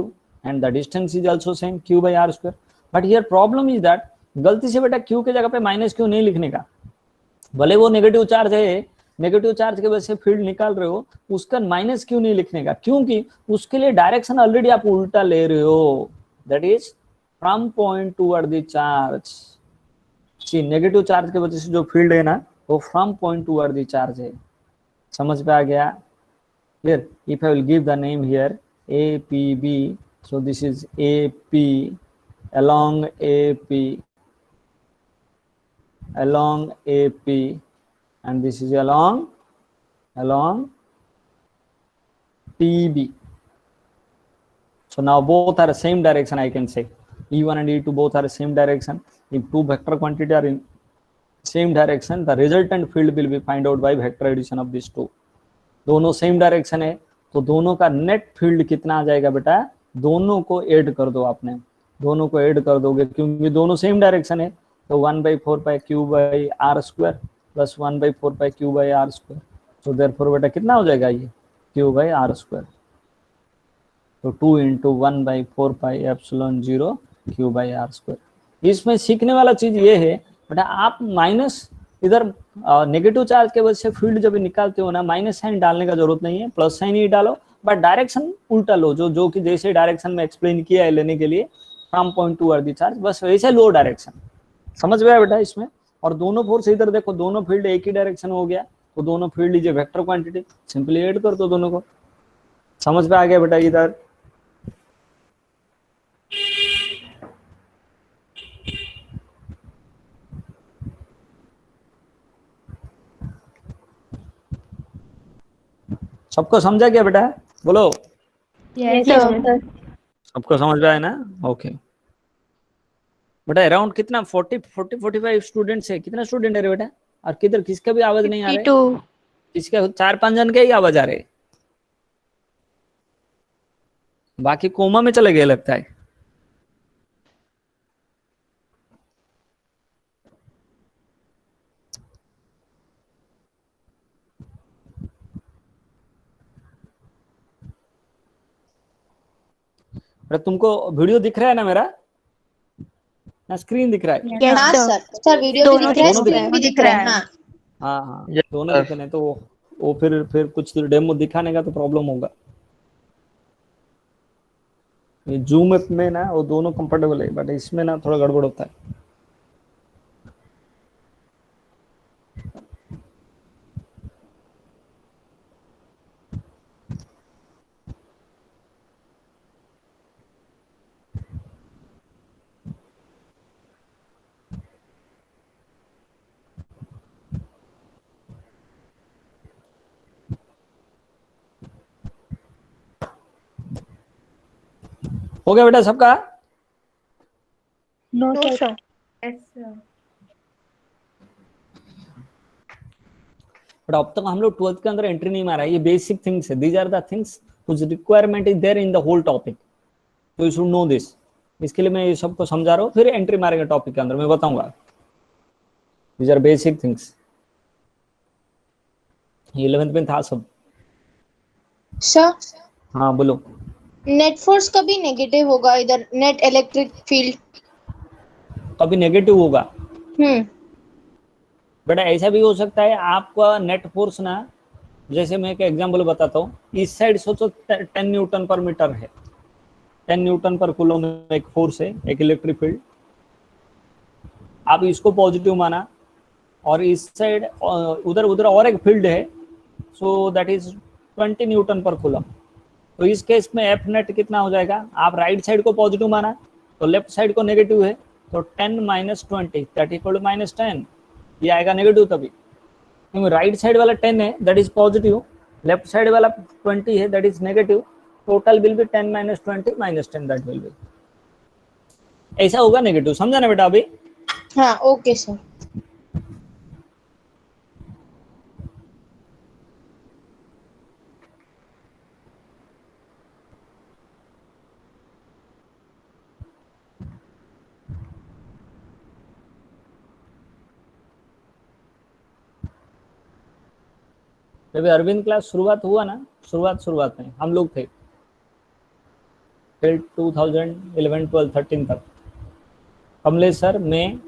Speaker 1: and the distance is also same, Q/r²। but here problem is that गलती से बेटा Q के जगह पे minus Q नहीं लिखने का, भले वो नेगेटिव चार्ज है, नेगेटिव चार्ज के वजह से फील्ड निकाल रहे हो, उसका माइनस क्यों नहीं लिखने का, क्योंकि उसके लिए डायरेक्शन ऑलरेडी आप उल्टा ले रहे हो, that is from point toward the charge. See negative charge के वजह से जो फील्ड है ना, वो from point toward the charge है। समझ में आ गया? Clear? If I will give the name here APB, so this is AP along AP and this is along TB. So now both are same direction, I can say E1 and E2 both are same direction. If two vector quantity are in same direction, the resultant field will be find out by vector addition of these two. दोनों same direction है, तो दोनों का net field कितना आ जाएगा बेटा, दोनों को ऐड कर दो, आपने दोनों को ऐड कर दोगे क्योंकि दोनों सेम डायरेक्शन है, तो 1/4πQ/r² प्लस 1/4πQ/r²। तो देयरफॉर बेटा कितना हो जाएगा ये, Q/r²। तो 2 × 1/4πε0 Q/r²। इसमें सीखने वाला चीज ये है बेटा, आप माइनस इधर नेगेटिव चार्ज के वजह से फील्ड जब निकालते हो ना, माइनस साइन डालने का जरूरत नहीं है, प्लस साइन ही डालो, बट डायरेक्शन उल्टा लो, जो कि जैसे डायरेक्शन में एक्सप्लेन किया है लेने के लिए, from point toward the charge, बस वैसे लो डायरेक्शन। समझ में आया बेटा इसमें? और दोनों फोर्स इधर देखो, दोनों फील्ड एक ही डायरेक्शन हो गया, तो दोनों फील्ड लीजिए वेक्टर क्वांटिटी, सिंपली ऐड कर दो दोनों को। समझ में आ गया बेटा इधर? सबको समझा क्या बेटा? बोलो।
Speaker 2: Yes sir.
Speaker 1: सबको समझ में आया ना? ओके बेटा, अराउंड कितना 45 स्टूडेंट्स है, कितना स्टूडेंट है रे बेटा? और किधर किसका भी आवाज नहीं आ रहा है? किसका? 4-5 जन के ही आवाज आ रहे, बाकी कोमा में चले गए लगता है। तुमको वीडियो दिख रहा है ना मेरा, ना स्क्रीन दिख रहा है?
Speaker 5: हाँ सर वीडियो भी दिख रहा है, स्क्रीन भी दिख रहा है। हाँ
Speaker 1: हाँ दोनों दिख रहे हैं, तो वो फिर कुछ डेमो दिखाने का तो प्रॉब्लम होगा। ये जूम ऐप में ना वो दोनों कंफर्टेबल है, बट इसमें ना थोड़ा गड़बड़ होता है। हो गया बेटा सबका?
Speaker 2: No,
Speaker 5: No,
Speaker 2: sir.
Speaker 5: sir.
Speaker 2: Yes, sir.
Speaker 1: But अब तक हम लोग 12th के अंदर एंट्री नहीं मारा है। ये बेसिक थिंग्स है, these are the things which requirement is there in the whole topic, तो यू शुड नो दिस। इसके लिए मैं ये सबको समझा रहा हूँ, फिर एंट्री मारेंगे टॉपिक के अंदर, मैं बताऊंगा। These are basic things. 11th में था सब।
Speaker 5: सर,
Speaker 1: हाँ बोलो।
Speaker 5: नेट फोर्स कभी नेगेटिव होगा इधर, नेट इलेक्ट्रिक फील्ड।
Speaker 1: कभी नेगेटिव होगा
Speaker 5: हम्म।
Speaker 1: बेटा, ऐसा भी हो सकता है आपका नेट फोर्स ना, जैसे मैं एक एग्जांपल बताता हूँ। इस साइड सोचो 10 न्यूटन पर मीटर है, 10 न्यूटन पर कूलम एक फोर्स है, एक इलेक्ट्रिक फील्ड। आप इसको पॉजिटिव माना, और इस साइड उधर उधर और एक फील्ड है, सो दैट इज 20 न्यूटन पर कूलम। तो इस केस में एफ नेट कितना हो जाएगा? आप राइट साइड को पॉजिटिव माना तो लेफ्ट साइड को नेगेटिव है, तो 10 minus 20 that equal to minus 10, ये आएगा नेगेटिव तभी, क्योंकि राइट साइड वाला 10 है that is positive, left side वाला 20 है that is negative. Total will be 10 minus 20 minus 10 that will be, ऐसा होगा नेगेटिव। समझा ना बेटा अभी?
Speaker 5: हाँ, ओके सर।
Speaker 1: जब अरविंद क्लास शुरुआत हुआ ना, शुरुआत में हम लोग थे टिल 2011 12 13 तक। कमलेश सर, मैं,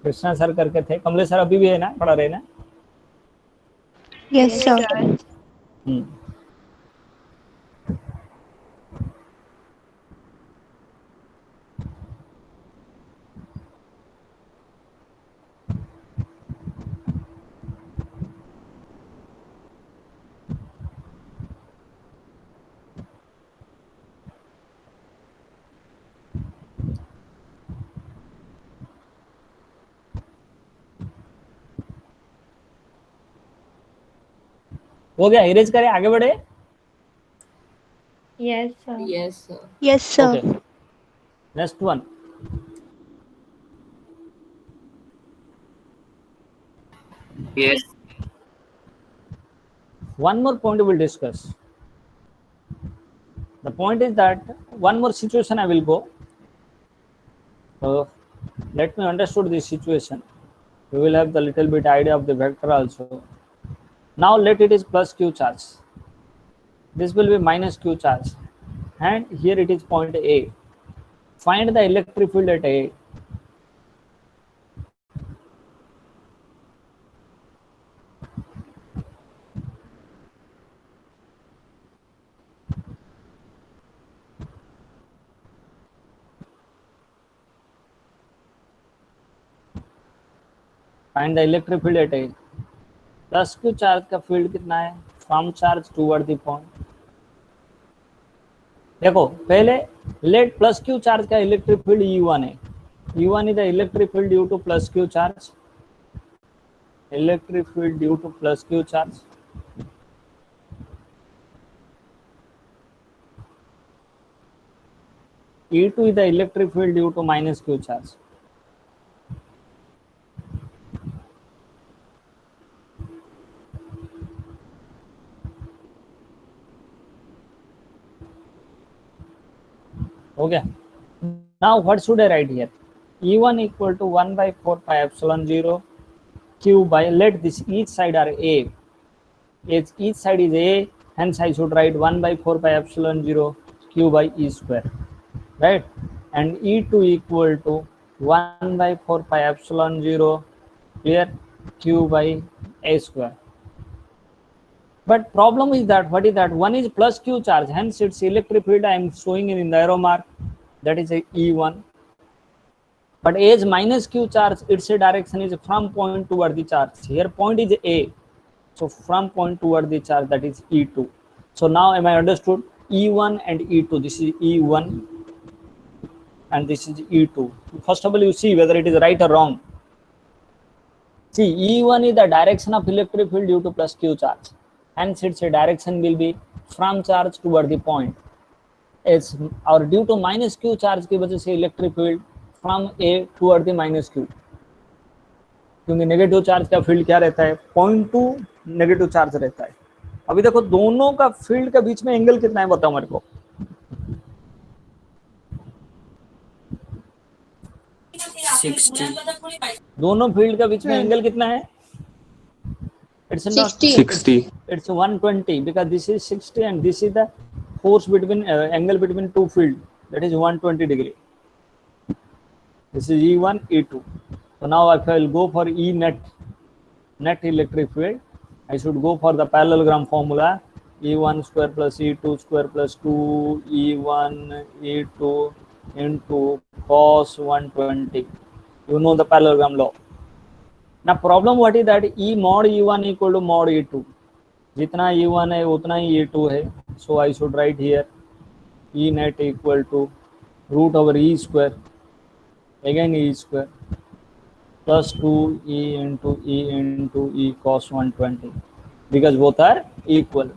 Speaker 1: कृष्णा सर करके थे। कमलेश सर अभी भी है ना, पढ़ा रहे ना?
Speaker 5: Yes sir.
Speaker 1: हो गया? इरेज करें, आगे बढ़े?
Speaker 2: Yes, sir.
Speaker 4: Yes, sir.
Speaker 5: Yes sir.
Speaker 1: Okay, next one.
Speaker 4: Yes.
Speaker 1: One more point we will discuss. The point is that one more situation I will go. Let me understood this situation. We will have the little bit idea of the vector also. Now let it is plus q charge. This will be minus q charge, and here it is point A. Find the electric field at A. Find the electric field at A. Plus Q charge का field कितना है? From charge toward the point. देखो पहले late plus Q charge का electric field U1 है। U1 is the electric field due to plus q charge. Electric field due to plus q charge. E2 is the electric field due to minus q charge. Okay. Now what should I write here? E1 equal to 1 by 4 pi epsilon 0 q by, let this each side are A. Each side is A, hence I should write 1 by 4 pi epsilon 0 q by E square, right? And E2 equal to 1 by 4 pi epsilon 0 clear q by A square. But problem is that what is that? One is plus q charge, hence its electric field I am showing in the arrow mark, that is a E1. But as minus q charge, its direction is from point toward the charge. Here point is A, so from point toward the charge, that is E2. So now am I understood? E1 and E2. This is E1 and this is E2. First of all, you see whether it is right or wrong. See, E1 is the direction of electric field due to plus q charge, hence its direction will be from charge toward the point. As or due to minus q charge की वजह से electric field from A toward the minus Q, क्योंकि negative charge का field क्या रहता है? Point two negative charge रहता है. अभी देखो दोनों का फील्ड के बीच में एंगल कितना है बताओ मेरे को.
Speaker 4: 60.
Speaker 1: दोनों फील्ड के बीच में एंगल कितना है? It's not
Speaker 3: 60.
Speaker 1: It's 120 because this is 60 and this is the force between angle between two field, that is 120 degree. This is E1, E2. So now if I will go for E net electric field, I should go for the parallelogram formula, E1 square plus E2 square plus 2 E1 E2 into cos 120. You know the parallelogram law. Now problem what is that? E mod E1 equal to mod E2. जितना E1 है उतना ही E2 है. So I should write here E net equal to root over E square, again E square, plus 2 E into E cos 120, because both are equal.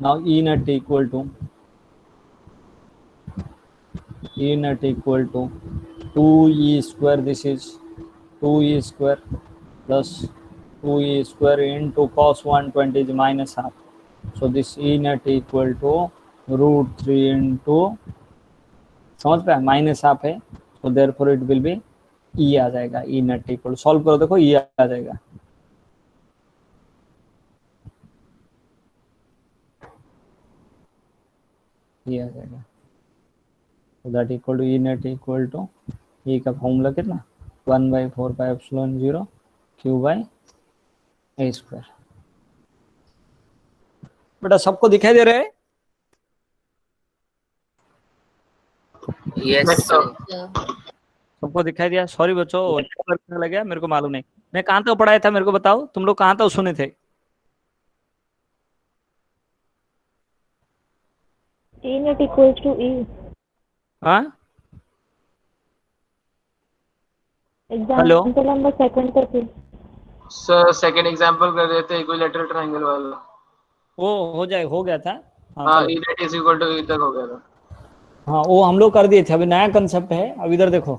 Speaker 1: Now E net equal to 2E square, this is 2E square plus 2E square into cos 120 is minus half. So this E net equal to root 3 into, समझ पे minus half है, so therefore it will be E आ जाएगा. E net equal, solve करो देखो E आ जाएगा. E आ जाएगा. So that equal to E net equal to E का formula कितना? 1/4 pi epsilon 0 Q by A square. बेटा सबको दिखाई दे रहे हैं?
Speaker 4: Yes, sir.
Speaker 1: सबको दिखाई दिया? सॉरी बच्चों, लग गया मेरे को मालूम नहीं. मैं कहाँ तक पढ़ाया था मेरे को बताओ, तुम लोग कहाँ तक सुने थे?
Speaker 2: E net equals to E.
Speaker 1: हाँ,
Speaker 2: Example number second तक है.
Speaker 3: सर सेकंड एग्जांपल कर रहे थे इक्विलैटरल ट्रायंगल वाला.
Speaker 1: वो हो गया था.
Speaker 3: हाँ, E net is equal to E तक हो गया था.
Speaker 1: हाँ वो हम लोग कर दिए थे. अभी नया कंसेप्ट है. अब इधर देखो,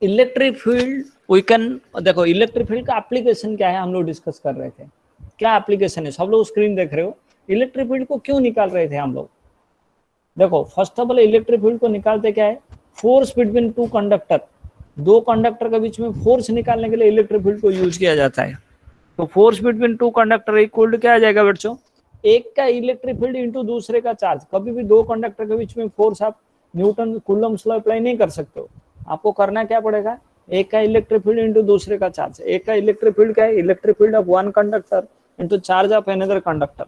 Speaker 1: इलेक्ट्रिक फील्ड वी कैन, देखो इलेक्ट्रिक फील्ड का एप्लीकेशन क्या है हम लोग डिस्कस कर रहे थे. क्या एप्लीकेशन है? सब लोग स्क्रीन देख रहे हो. इलेक्ट्रिक फील्ड को क्यों निकाल रहे थे हम लोग? देखो first of all electric field को निकालते क्या है? फोर्स बिटवीन टू कंडक्टर, दो कंडक्टर के बीच में फोर्स निकालने के लिए इलेक्ट्रिक फील्ड को यूज किया जाता है. तो force between two conductor equal to क्या आ जाएगा बच्चों? एक का इलेक्ट्रिक फील्ड इंटू दूसरे का चार्ज. कभी भी दो कंडक्टर के बीच में फोर्स आप न्यूटन कूलम्ब्स लॉ अप्लाई नहीं कर सकते हो. आपको करना क्या पड़ेगा? एक का इलेक्ट्रिक फील्ड इंटू दूसरे का चार्ज. एक का इलेक्ट्रिक फील्ड क्या है? Electric field of one conductor into charge of another conductor.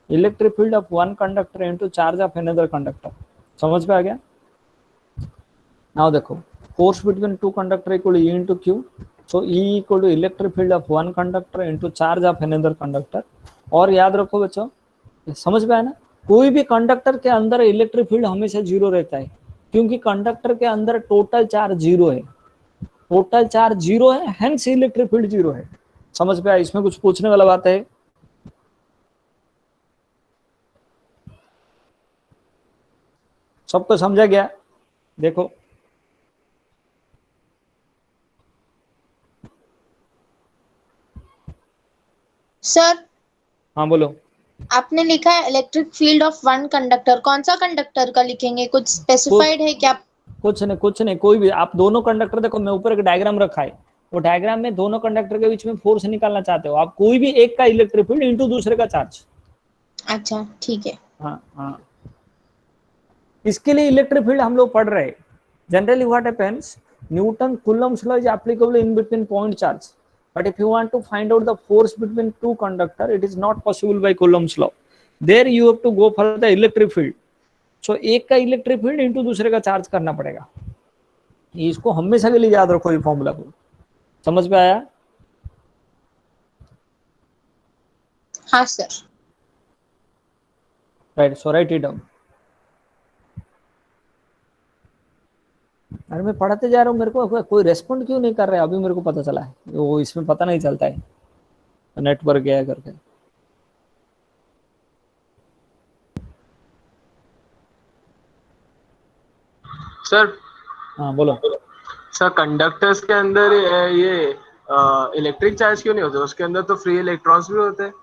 Speaker 1: Electric field of one conductor into charge of another conductor. समझ में आ गया? नाउ देखो, force between two conductor equal E into Q. So E equal to electric field of one conductor into charge of another conductor. और याद रखो बच्चों, समझ में आया ना? कोई भी कंडक्टर के अंदर इलेक्ट्रिक फील्ड हमेशा जीरो रहता है, क्योंकि कंडक्टर के अंदर टोटल चार्ज जीरो है. टोटल चार्ज जीरो है, हेंस इलेक्ट्रिक फील्ड जीरो है. समझ में आया? इसमें कुछ पूछने वाला बात है? सबको समझा गया? देखो
Speaker 5: सर,
Speaker 1: हाँ बोलो.
Speaker 5: आपने लिखा है electric field of one conductor. कौन सा कंडक्टर का लिखेंगे? कुछ स्पेसिफाइड है क्या?
Speaker 1: कुछ नहीं, कोई भी. आप दोनों कंडक्टर देखो, मैं ऊपर एक डायग्राम रखा है. वो डायग्राम में दोनों कंडक्टर के बीच में फोर्स निकालना चाहते हो आप. कोई भी एक का इलेक्ट्रिक फील्ड इंटू दूसरे का चार्ज.
Speaker 5: अच्छा ठीक है.
Speaker 1: हाँ, इसके लिए इलेक्ट्रिक फील्ड हम लोग पढ़ रहे हैं. Generally what happens, Newton Coulomb's law is applicable in between point charge, but if you want to find out the force between two conductor, it is not possible by Coulomb's law. There you have to go for the electric field. So एक का electric field into दूसरे का charge करना पड़ेगा. इसको हमेशा के लिए याद रखो, ये फॉर्मूला को. समझ में आया?
Speaker 5: हाँ sir.
Speaker 1: Right, so right it down. अरे मैं पढ़ाते जा रहा हूँ, मेरे को कोई रेस्पॉन्ड क्यों नहीं कर रहा है? अभी मेरे को पता चला है, वो इसमें पता नहीं चलता है नेटवर्क गया करके.
Speaker 3: सर.
Speaker 1: हाँ बोलो.
Speaker 3: सर कंडक्टर्स के अंदर ये इलेक्ट्रिक चार्ज क्यों नहीं होते? उसके अंदर तो फ्री इलेक्ट्रॉन्स भी होते हैं.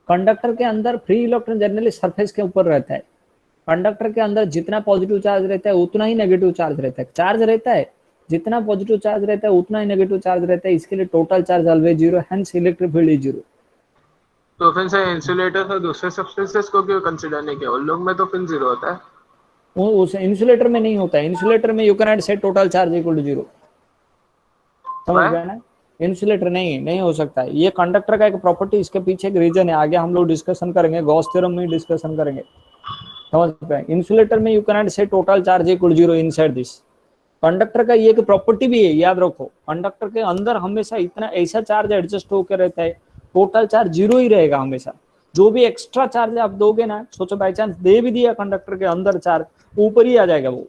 Speaker 1: कंडक्टर के अंदर फ्री इलेक्ट्रॉन जनरली सरफेस के ऊपर रहता है. कंडक्टर के अंदर जितना पॉजिटिव चार्ज रहता है उतना ही नेगेटिव चार्ज रहता है. चार्ज रहता है, जितना पॉजिटिव चार्ज रहता है उतना ही नेगेटिव चार्ज रहता है. इसके लिए total charge always zero, hence electric field is zero.
Speaker 3: तो फिर से इंसुलेटर और दूसरे सब्सटेंसेस को क्यों कंसीडर नहीं किया? उन लोग में तो फिर जीरो होता है.
Speaker 1: वो उस इंसुलेटर में नहीं होता है. इंसुलेटर में you can not set total charge equal to zero. समझ गए ना? इंसुलेटर नहीं हो सकता है. ये कंडक्टर का एक प्रॉपर्टी, इसके पीछे एक रीजन है, आगे हम लोग डिस्कशन करेंगे, गॉस थ्योरम में डिस्कशन करेंगे. समझ पाए? इंसुलेटर में you can not set total charge equal zero inside this. Conductor का ये एक प्रॉपर्टी भी है, याद रखो. कंडक्टर के अंदर हमेशा इतना ऐसा चार्ज एडजस्ट होकर रहता है, टोटल चार्ज जीरो ही रहेगा हमेशा. जो भी एक्स्ट्रा चार्ज आप दोगे ना, सोचो बाई चांस दे भी दिया कंडक्टर के अंदर चार्ज, ऊपर ही आ जाएगा वो,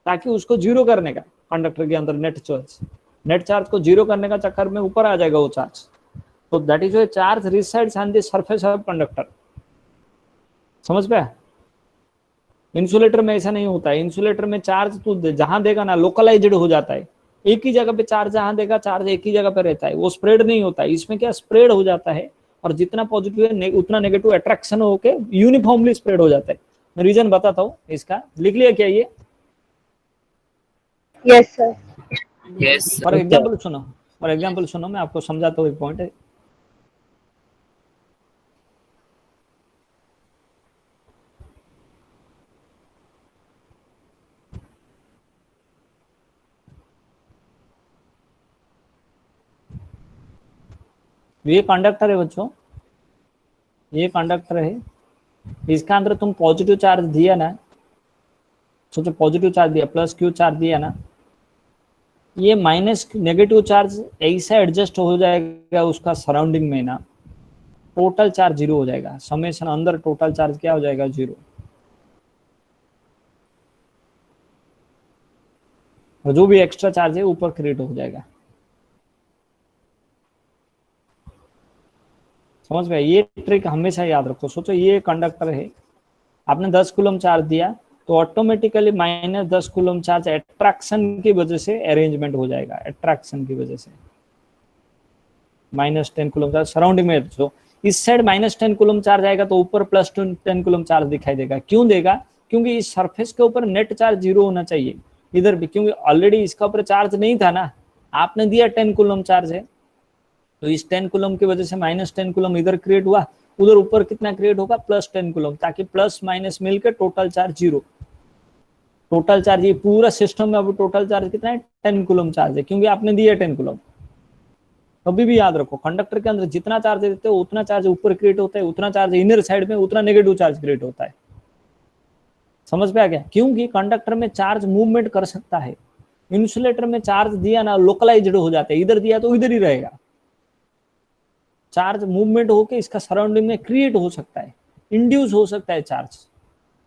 Speaker 1: ताकि उसको जीरो करने का. कंडक्टर के अंदर नेट चार्ज को जीरो करने का चक्कर में ऊपर आ जाएगा वो चार्ज. तो that is why charge resides on the surface of conductor. समझ पाया? इंसुलेटर में ऐसा नहीं होता है. इंसुलेटर में चार्ज तू जहां देगा ना लोकलाइज्ड हो जाता है. एक ही जगह पे चार्ज जहां देगा, चार्ज एक ही जगह पे रहता है, वो स्प्रेड नहीं होता है. इसमें क्या स्प्रेड हो जाता है, और जितना पॉजिटिव है उतना नेगेटिव अट्रैक्शन होके यूनिफॉर्मली स्प्रेड हो जाता है. मैं रीजन बताता हूँ इसका. लिख लिया क्या ये?
Speaker 2: Yes sir.
Speaker 4: Yes.
Speaker 1: For example सुनो, मैं आपको समझाता हूँ. एक पॉइंट है, ये कंडक्टर है बच्चों, ये कंडक्टर है. इसका अंदर तुम पॉजिटिव चार्ज दिया ना, सोचो पॉजिटिव चार्ज दिया, प्लस क्यू चार्ज दिया ना, ये माइनस नेगेटिव चार्ज ऐसा एडजस्ट हो जाएगा उसका सराउंडिंग में ना, टोटल चार्ज जीरो हो जाएगा. समेशन अंदर टोटल चार्ज क्या हो जाएगा? जीरो. और जो भी एक्स्ट्रा चार्ज है ऊपर क्रिएट हो जाएगा. समझ गए? ये ट्रिक हमेशा याद रखो. सोचो ये कंडक्टर है, आपने 10 कूलम चार्ज दिया, तो automatically minus 10 coulomb charge attraction की वजह से अरेंजमेंट हो जाएगा. अट्रैक्शन की वजह से माइनस 10 कूलम चार्ज सराउंडिंग में. तो इस साइड माइनस 10 कूलम चार्ज आएगा तो ऊपर प्लस 10 कूलम चार्ज दिखाई देगा. क्यों देगा? क्योंकि इस सरफेस के ऊपर नेट चार्ज जीरो होना चाहिए इधर भी, क्योंकि ऑलरेडी इसका ऊपर चार्ज नहीं था ना, आपने दिया 10 कूलम चार्ज है, तो इस 10 कूलम की वजह से माइनस 10 कूलम इधर क्रिएट हुआ, उधर ऊपर कितना क्रिएट होगा? प्लस 10 कूलम, ताकि प्लस माइनस मिलकर total charge zero. Total charge ये पूरा सिस्टम में अब टोटल चार्ज कितना है? 10 कूलम चार्ज है, क्योंकि आपने दिया 10 कूलम. कभी भी याद रखो, कंडक्टर के अंदर जितना चार्ज देते हो उतना चार्ज ऊपर क्रिएट होता है, उतना चार्ज इनर साइड में, उतना नेगेटिव चार्ज क्रिएट होता है. समझ पे आ गया? क्योंकि कंडक्टर में चार्ज मूवमेंट कर सकता है. इंसुलेटर में चार्ज दिया ना लोकलाइज्ड हो जाता है, इधर दिया तो इधर ही रहेगा. चार्ज मूवमेंट होके इसका सराउंडिंग में क्रिएट हो सकता है, इंड्यूस हो सकता है चार्ज.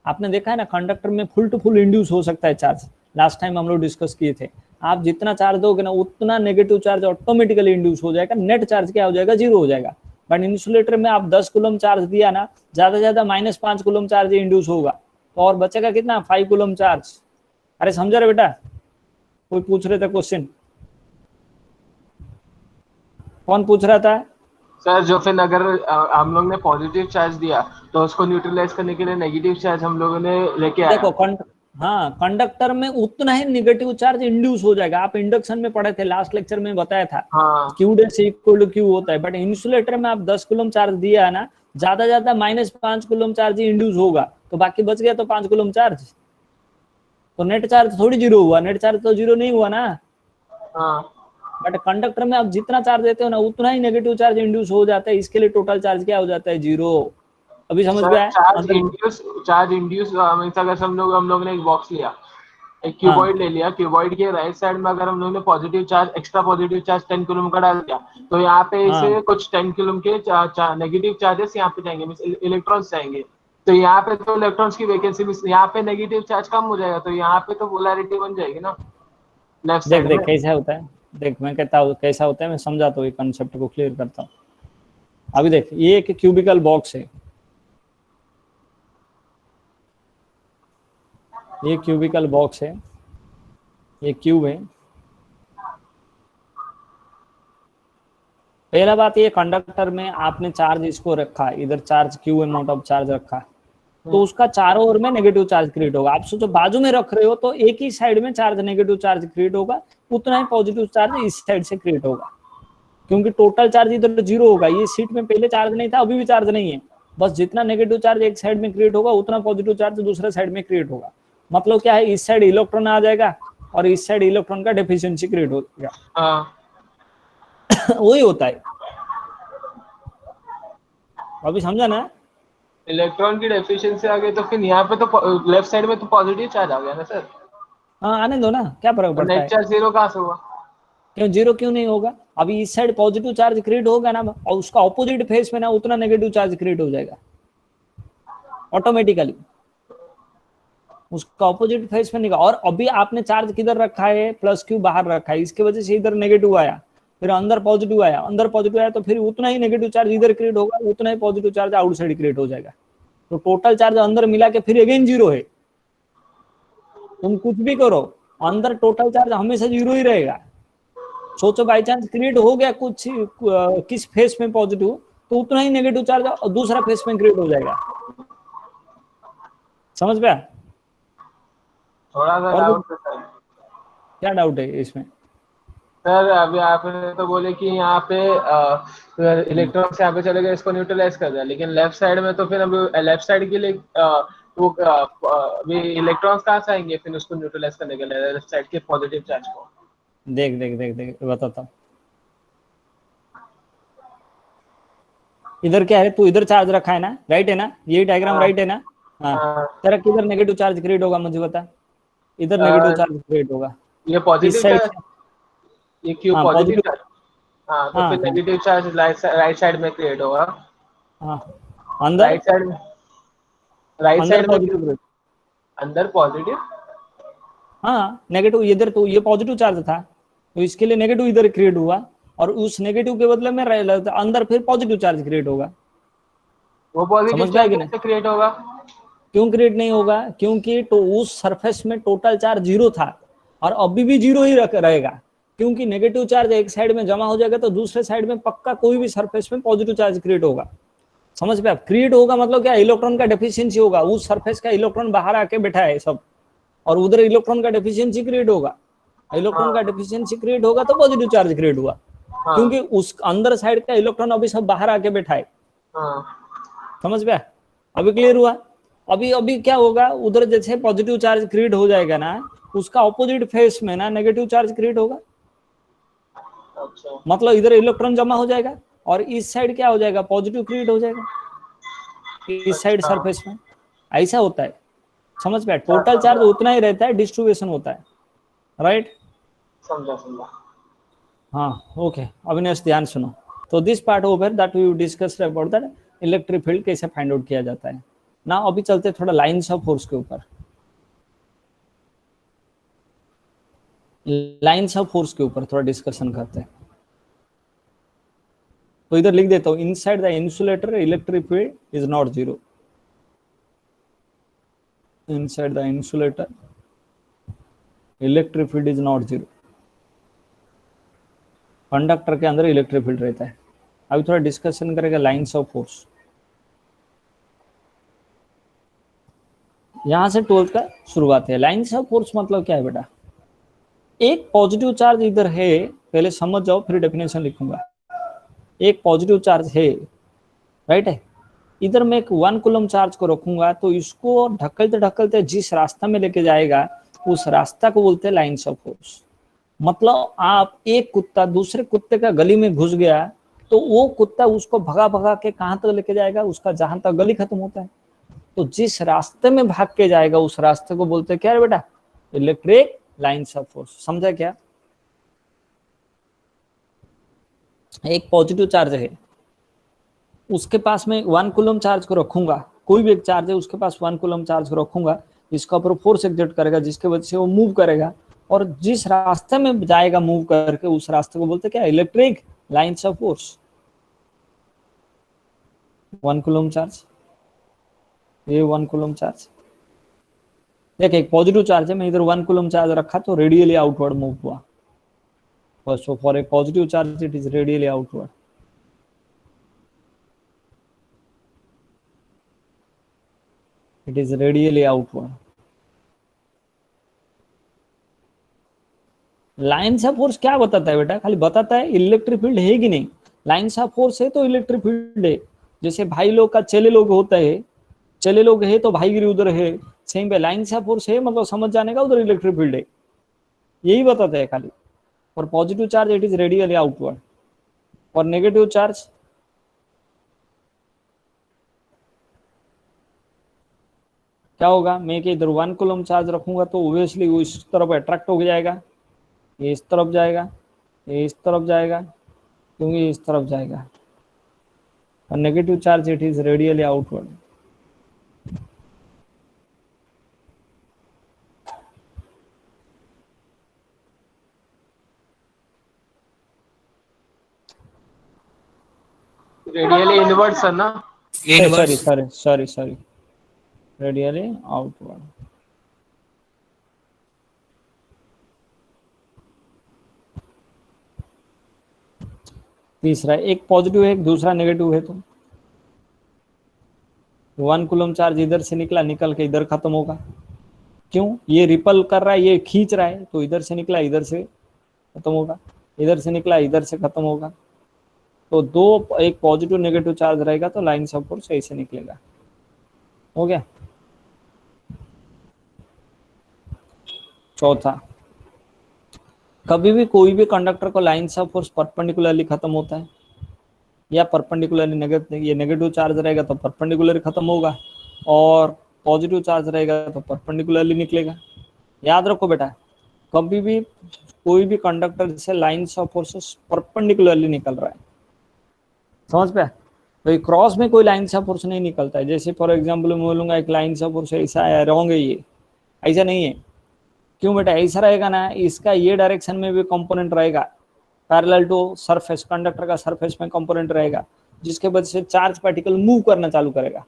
Speaker 1: आपने देखा है ना, कंडक्टर में फुल टू फुल इंड्यूस हो सकता है चार्ज. लास्ट टाइम हम लोग डिस्कस किए थे. आप जितना चार्ज दोगे ना उतना नेगेटिव चार्ज ऑटोमेटिकली इंड्यूस हो जाएगा, नेट चार्ज क्या हो जाएगा? जीरो हो जाएगा. बट इंसुलेटर में आप 10 कूलम चार्ज दिया ना, ज्यादा से ज्यादा माइनस 5 कूलम चार्ज इंड्यूस होगा, तो और बचेगा कितना? 5 कूलम चार्ज. अरे समझा रहे बेटा? कोई पूछ रहे थे क्वेश्चन? कौन पूछ रहा था?
Speaker 3: सर जो फिर अगर हम लोग ने पॉजिटिव चार्ज दिया तो उसको न्यूट्रलाइज करने के लिए नेगेटिव चार्ज हम लोगों ने लेके आया.
Speaker 1: देखो हाँ, कंडक्टर में उतना ही नेगेटिव चार्ज इंड्यूस हो जाएगा. आप इंडक्शन में पढ़े थे, लास्ट लेक्चर में बताया था.
Speaker 3: हाँ.
Speaker 1: Q dash equal to Q होता है. बट इंसुलेटर में आप 10 कूलम चार्ज दिया है ना, ज्यादा माइनस 5 कूलम चार्ज ही इंड्यूस होगा, तो बाकी बच गया तो 5 कूलम चार्ज. तो नेट चार्ज थोड़ी जीरो हुआ, नेट चार्ज तो जीरो नहीं हुआ ना।
Speaker 3: हाँ
Speaker 1: बट कंडक्टर में आप जितना चार्ज देते हो ना उतना ही नेगेटिव चार्ज इंड्यूस हो जाता है, इसके लिए टोटल चार्ज क्या हो जाता है, जीरो। अभी समझ में आया?
Speaker 3: चार्ज इंड्यूस मीन्स अगर हम लोग ने एक बॉक्स लिया, एक क्यूबॉइड ले लिया, क्यूबॉइड के राइट साइड में अगर हम लोग ने positive charge, extra positive charge 10 coulomb का डाल दिया, तो यहाँ पे इसे कुछ 10 कूलम के नेगेटिव चार्जेस यहाँ पे जाएंगे, मीन्स इलेक्ट्रॉन्स जाएंगे। तो यहाँ पे तो इलेक्ट्रॉन्स की वैकेंसी, यहाँ पे नेगेटिव चार्ज कम हो जाएगा, तो यहाँ पे तो पोलैरिटी बन जाएगी ना लेफ्ट
Speaker 1: देख
Speaker 3: साइड
Speaker 1: देख
Speaker 3: में।
Speaker 1: कैसा होता है, देख मैं कहता हूँ कैसा होता है, मैं समझाता हूँ, ये कंसेप्ट को क्लियर करता हूँ। अभी देख, ये एक क्यूबिकल बॉक्स है, ये क्यूबिकल बॉक्स है, ये क्यूब है। पहला बात, ये कंडक्टर में आपने चार्ज इसको रखा, इधर charge Q amount of charge रखा, तो उसका चारों ओर में नेगेटिव चार्ज क्रिएट होगा। आप सोचो बाजू में रख रहे हो तो एक ही साइड में चार्ज नेगेटिव चार्ज क्रिएट होगा, उतना ही पॉजिटिव चार्ज इस साइड से क्रिएट होगा, क्योंकि टोटल चार्ज इधर जीरो होगा। ये सीट में पहले चार्ज नहीं था, अभी भी चार्ज नहीं है, बस जितना नेगेटिव चार्ज एक साइड में क्रिएट होगा उतना पॉजिटिव चार्ज दूसरे साइड में क्रिएट होगा। मतलब क्या है, इस साइड इलेक्ट्रॉन आ जाएगा और इस साइड इलेक्ट्रॉन का डेफिशिएंसी क्रिएट हो जाएगा। वही होता है, अभी समझा ना?
Speaker 3: इलेक्ट्रॉन की डेफिशिएंसी आ गई तो फिर यहाँ पे तो लेफ्ट साइड में तो पॉजिटिव चार्ज आ गया ना सर।
Speaker 1: हाँ आने दो ना, क्या फर्क पड़ता है?
Speaker 3: नेट चार्ज जीरो कहाँ से हुआ?
Speaker 1: क्यों जीरो क्यों नहीं होगा? अभी इस साइड पॉजिटिव चार्ज क्रिएट होगा ना, और उसका ऑपोजिट फेस में ना उतना नेगेटिव चार्ज क्रिएट हो जाएगा ऑटोमेटिकली, उसका ऑपोजिट फेस में निकल। और अभी आपने चार्ज किधर रखा है, प्लस क्यू बाहर रखा है, इसकी वजह से इधर नेगेटिव आया, फिर अंदर पॉजिटिव आया, अंदर पॉजिटिव आया तो फिर उतना ही नेगेटिव चार्ज इधर क्रिएट होगा, उतना ही पॉजिटिव चार्ज आउटसाइड क्रिएट हो जाएगा। तो टोटल चार्ज अंदर मिला के फिर अगेन जीरो है। तुम कुछ भी करो, अंदर टोटल चार्ज हमेशा जीरो ही रहेगा। सोचो बाई चांस क्रिएट हो गया कुछ किस फेस में पॉजिटिव, तो उतना ही नेगेटिव चार्ज दूसरा फेस में क्रिएट हो जाएगा। समझ में?
Speaker 3: थोड़ा सा डाउट है सर।
Speaker 1: क्या डाउट है इसमें?
Speaker 3: सर अभी आपने तो बोले कि यहाँ पे इलेक्ट्रॉन से यहाँ पे चले गए, इसको न्यूट्रलाइज कर दिया, लेकिन लेफ्ट साइड में तो फिर अभी लेफ्ट साइड के लिए वो इलेक्ट्रॉन्स कहाँ से आएंगे फिर उसको न्यूट्रलाइज करने के लिए लेफ्ट साइड के पॉजिटिव चार्ज को?
Speaker 1: देख देख देख देख बताता हूँ। इधर क्या है, तू इधर चार्ज रखा है ना, राइट है ना, ये डायग्राम राइट है ना? हाँ, तेरा किधर नेगेटिव चार्ज क्रिएट होगा मुझे बता? इधर नेगेटिव चार्ज क्रिएट होगा,
Speaker 3: ये पॉजिटिव चार्ज, ये क्यू
Speaker 1: हाँ,
Speaker 3: पॉजिटिव चार्ज, हाँ तो
Speaker 1: हाँ,
Speaker 3: फिर नेगेटिव चार्ज राइट साइड में क्रिएट होगा।
Speaker 1: हाँ अंदर,
Speaker 3: राइट साइड में, राइट
Speaker 1: अंदर
Speaker 3: साइड में
Speaker 1: पॉजिटिव,
Speaker 3: अंदर पॉजिटिव,
Speaker 1: हाँ नेगेटिव इधर, तो ये पॉजिटिव चार्ज था तो इसके लिए नेगेटिव इधर क्रिएट हुआ, और उस नेगेटिव के बदले में अंदर फिर पॉजिटिव चार्ज क्रिएट होगा।
Speaker 3: वो पॉजिटिव
Speaker 1: समझ में आ
Speaker 3: चार्ज
Speaker 1: गया ना?
Speaker 3: कैसे क्रिएट होगा?
Speaker 1: क्यों क्रिएट नहीं होगा? क्योंकि तो उस सरफेस में टोटल चार्ज जीरो था और अभी भी जीरो ही रहेगा, क्योंकि नेगेटिव चार्ज एक साइड में जमा हो जाएगा तो दूसरे साइड में पक्का कोई भी सरफेस में पॉजिटिव चार्ज क्रिएट होगा। समझ में? आप क्रिएट होगा मतलब क्या, इलेक्ट्रॉन का डेफिशिएंसी होगा, उस सरफेस का इलेक्ट्रॉन बाहर आके बैठा है सब, और उधर इलेक्ट्रॉन का डेफिशिएंसी क्रिएट होगा। इलेक्ट्रॉन का डेफिशिएंसी क्रिएट होगा तो पॉजिटिव चार्ज क्रिएट हुआ, क्योंकि उस अंदर साइड का इलेक्ट्रॉन अभी सब बाहर आके बैठा है। समझ में? अभी क्लियर हुआ? अभी क्या होगा, उधर जैसे पॉजिटिव चार्ज क्रिएट हो जाएगा ना, उसका ऑपोजिट फेस में ना नेगेटिव चार्ज क्रिएट होगा।
Speaker 3: अच्छा।
Speaker 1: मतलब इधर इलेक्ट्रॉन जमा हो जाएगा और इस साइड क्या हो जाएगा, पॉजिटिव क्रिएट हो जाएगा इस साइड सरफेस में। ऐसा होता है, समझ में? टोटल चार्ज उतना ही रहता है, डिस्ट्रीब्यूशन होता है, राइट?
Speaker 3: समझा समझा।
Speaker 1: हाँ ओके, अविनाश ध्यान सुनो। तो this part over that we discuss about that electric field कैसे फाइंड आउट किया जाता है ना। अभी चलते थोड़ा लाइंस ऑफ फोर्स के ऊपर, लाइंस ऑफ फोर्स के ऊपर थोड़ा डिस्कशन करते हैं। तो इधर लिख देता हूं, inside the insulator electric field is not zero. Inside the insulator electric field is not zero. Conductor के अंदर इलेक्ट्रिक फील्ड रहता है। अभी थोड़ा डिस्कशन करेगा लाइंस ऑफ फोर्स। यहां से 12th का शुरुआत है। लाइंस ऑफ फोर्स मतलब क्या है बेटा, एक पॉजिटिव चार्ज इधर है, पहले समझ जाओ फिर डेफिनेशन लिखूंगा। एक पॉजिटिव चार्ज है, राइट है, इधर मैं एक 1 कूलम चार्ज को रखूंगा तो इसको ढकलते ढकलते जिस रास्ता में लेके जाएगा उस रास्ता को बोलते हैं लाइन्स ऑफ फोर्स। मतलब आप एक कुत्ता दूसरे कुत्ते का गली में घुस गया तो वो कुत्ता उसको भगा भगा के कहां तक लेके जाएगा, उसका जहां तक गली खत्म होता है। तो जिस रास्ते में भाग के जाएगा उस रास्ते को बोलते हैं क्या है बेटा, इलेक्ट्रिक लाइन्स ऑफ फोर्स। समझा क्या? एक पॉजिटिव चार्ज है, उसके पास में 1 कूलम चार्ज को रखूंगा, कोई भी एक चार्ज है उसके पास 1 कूलम चार्ज को रखूंगा, इसका ऊपर फोर्स एक्सर्ट करेगा जिसके वजह से वो मूव करेगा, और जिस रास्ते में जाएगा मूव करके उस रास्ते को बोलते क्या, electric lines of force. 1 coulomb charge, ये 1 कूलम चार्ज। देख एक पॉजिटिव चार्ज है, मैं इधर 1 कूलम चार्ज रखा तो रेडियली आउटवर्ड मूव हुआ। So for a positive charge it is radially outward. It is radially outward. Lines of force क्या बताता है बेटा, खाली बताता है इलेक्ट्रिक फील्ड है कि नहीं। लाइन्स ऑफ फोर्स है तो इलेक्ट्रिक फील्ड है। जैसे भाई लोग का चले लोग होता है, चले लोग है तो भाईगिरी उधर है, सेम पे लाइन्स ऑफ फोर्स है मतलब समझ जाने का उधर इलेक्ट्रिक फील्ड है, यही बताता है खाली। For positive charge it is radially outward. For negative charge क्या होगा, मैं कि इधर 1 कूलम चार्ज रखूंगा तो ऑब्वियसली वो इस तरफ अट्रैक्ट हो जाएगा, ये इस तरफ जाएगा, ये इस तरफ जाएगा, क्योंकि इस तरफ जाएगा। और negative charge it is radially outward.
Speaker 3: Radially inward sir ना,
Speaker 1: सॉरी रेडियली आउटवर्ड। तीसरा, एक पॉजिटिव है एक दूसरा नेगेटिव है, तो 1 कूलम चार्ज इधर से निकला, निकल के इधर खत्म होगा। क्यों, ये रिपल कर रहा है, ये खींच रहा है, तो इधर से निकला इधर से खत्म होगा, इधर से निकला इधर से खत्म होगा। तो दो, एक पॉजिटिव नेगेटिव चार्ज रहेगा तो लाइन्स ऑफ फोर्स ऐसे निकलेगा। हो गया। चौथा, कभी भी कोई भी कंडक्टर को लाइन्स ऑफ फोर्स परपेंडिकुलरली खत्म होता है या परपेंडिकुलरली नेगेटिव, ये नेगेटिव चार्ज रहेगा तो परपेंडिकुलरली खत्म होगा, और पॉजिटिव चार्ज रहेगा तो परपेंडिकुलरली निकलेगा। याद रखो बेटा, कभी भी कोई भी कंडक्टर से लाइन्स ऑफ फोर्सेस परपेंडिकुलरली निकल रहा है, समझ पे? तो क्रॉस में कोई लाइन्स ऑफ फोर्स नहीं निकलता है। जैसे फॉर एग्जांपल मैं बोलूंगा एक लाइन्स ऑफ फोर्स ऐसा है, रॉन्ग है, ये ऐसा नहीं है। क्यों बेटा, ऐसा रहेगा ना, इसका ये डायरेक्शन में भी कंपोनेंट रहेगा पैरेलल टू सरफेस, कंडक्टर का सरफेस में कंपोनेंट रहेगा, जिसके वजह से चार्ज पार्टिकल मूव करना चालू करेगा।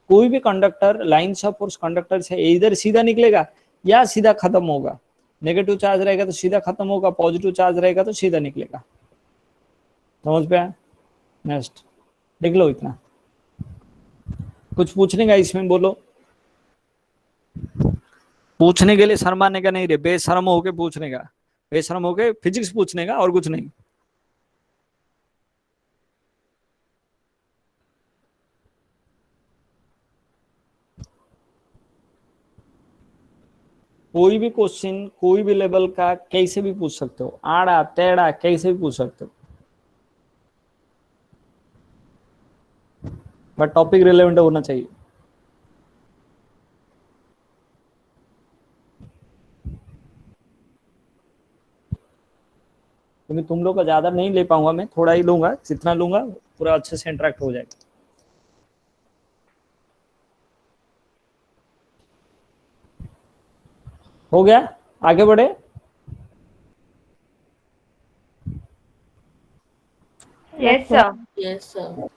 Speaker 1: कोई भी conductor lines of force conductor से इधर सीधा निकलेगा या सीधा खत्म होगा। नेगेटिव चार्ज रहेगा तो सीधा खत्म होगा, पॉजिटिव चार्ज रहेगा तो सीधा निकलेगा। समझ पे? नेक्स्ट देख लो, इतना कुछ पूछने का इसमें बोलो। पूछने के लिए शर्माने का नहीं रे, बेशर्म होके पूछने का, बेशर्म होके फिजिक्स पूछने का, और कुछ नहीं। कोई भी क्वेश्चन कोई भी लेवल का कैसे भी पूछ सकते हो, आड़ा टेढ़ा कैसे भी पूछ सकते हो, बट टॉपिक रिलेवेंट होना चाहिए। क्योंकि तुम लोग का ज्यादा नहीं ले पाऊंगा मैं, थोड़ा ही लूंगा, जितना लूंगा पूरा अच्छे से इंटरेक्ट हो जाएगा। हो गया, आगे बढ़े।
Speaker 6: Yes sir.
Speaker 5: Yes sir.